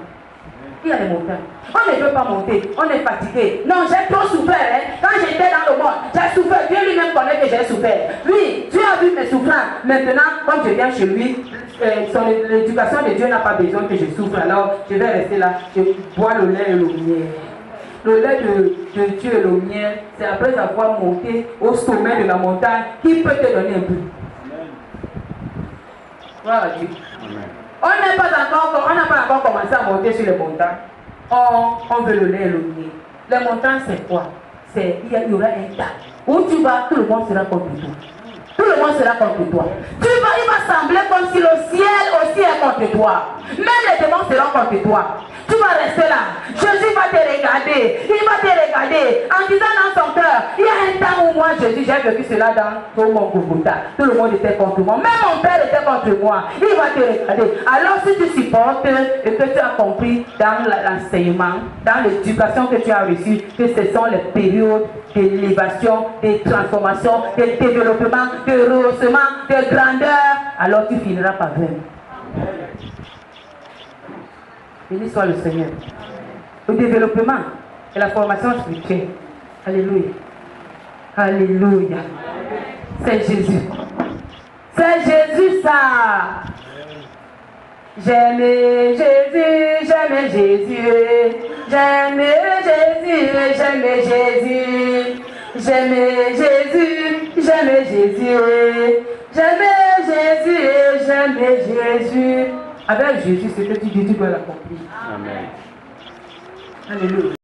Il y a les montagnes. On ne veut pas monter, on est fatigué. Non, j'ai trop souffert. Quand j'étais dans le monde, j'ai souffert. Dieu lui-même connaît que j'ai souffert. Oui, Dieu a vu mes souffrances. Maintenant, quand je viens chez lui, l'éducation de Dieu n'a pas besoin que je souffre, alors je vais rester là, je bois le lait et le miel. Le lait de Dieu et le miel, c'est après avoir monté au sommet de la montagne qui peut te donner un peu. Voilà Dieu. On n'a pas encore commencé à monter sur les montagnes. On veut le lait et le miel. Les montagnes, c'est quoi? Il y aura un tas. Où tu vas, tout le monde sera contre toi. Tout le monde sera contre toi. Il va sembler comme si le ciel aussi est contre toi. Même les démons seront contre toi. Tu vas rester là. Jésus va te regarder. Il va te regarder en disant dans son cœur, il y a un temps où moi, Jésus, j'ai vécu cela dans mon Golgotha. Tout le monde était contre moi. Même mon père était contre moi. Il va te regarder. Alors si tu supportes et que tu as compris dans l'enseignement, dans l'éducation que tu as reçue, que ce sont les périodes d'élévation, de transformation, de développement, de rehaussement, de grandeur, alors tu finiras par vaincre. Béni soit le Seigneur. Le développement et la formation spirituelle. Alléluia. Alléluia. C'est Jésus. C'est Jésus ça. J'aime Jésus, j'aime Jésus. J'aime Jésus, j'aime Jésus. J'aime Jésus, j'aime Jésus. J'aime Jésus, j'aime Jésus. Avec Jésus, ce que tu dis, tu dois l'accomplir. Amen. Alléluia.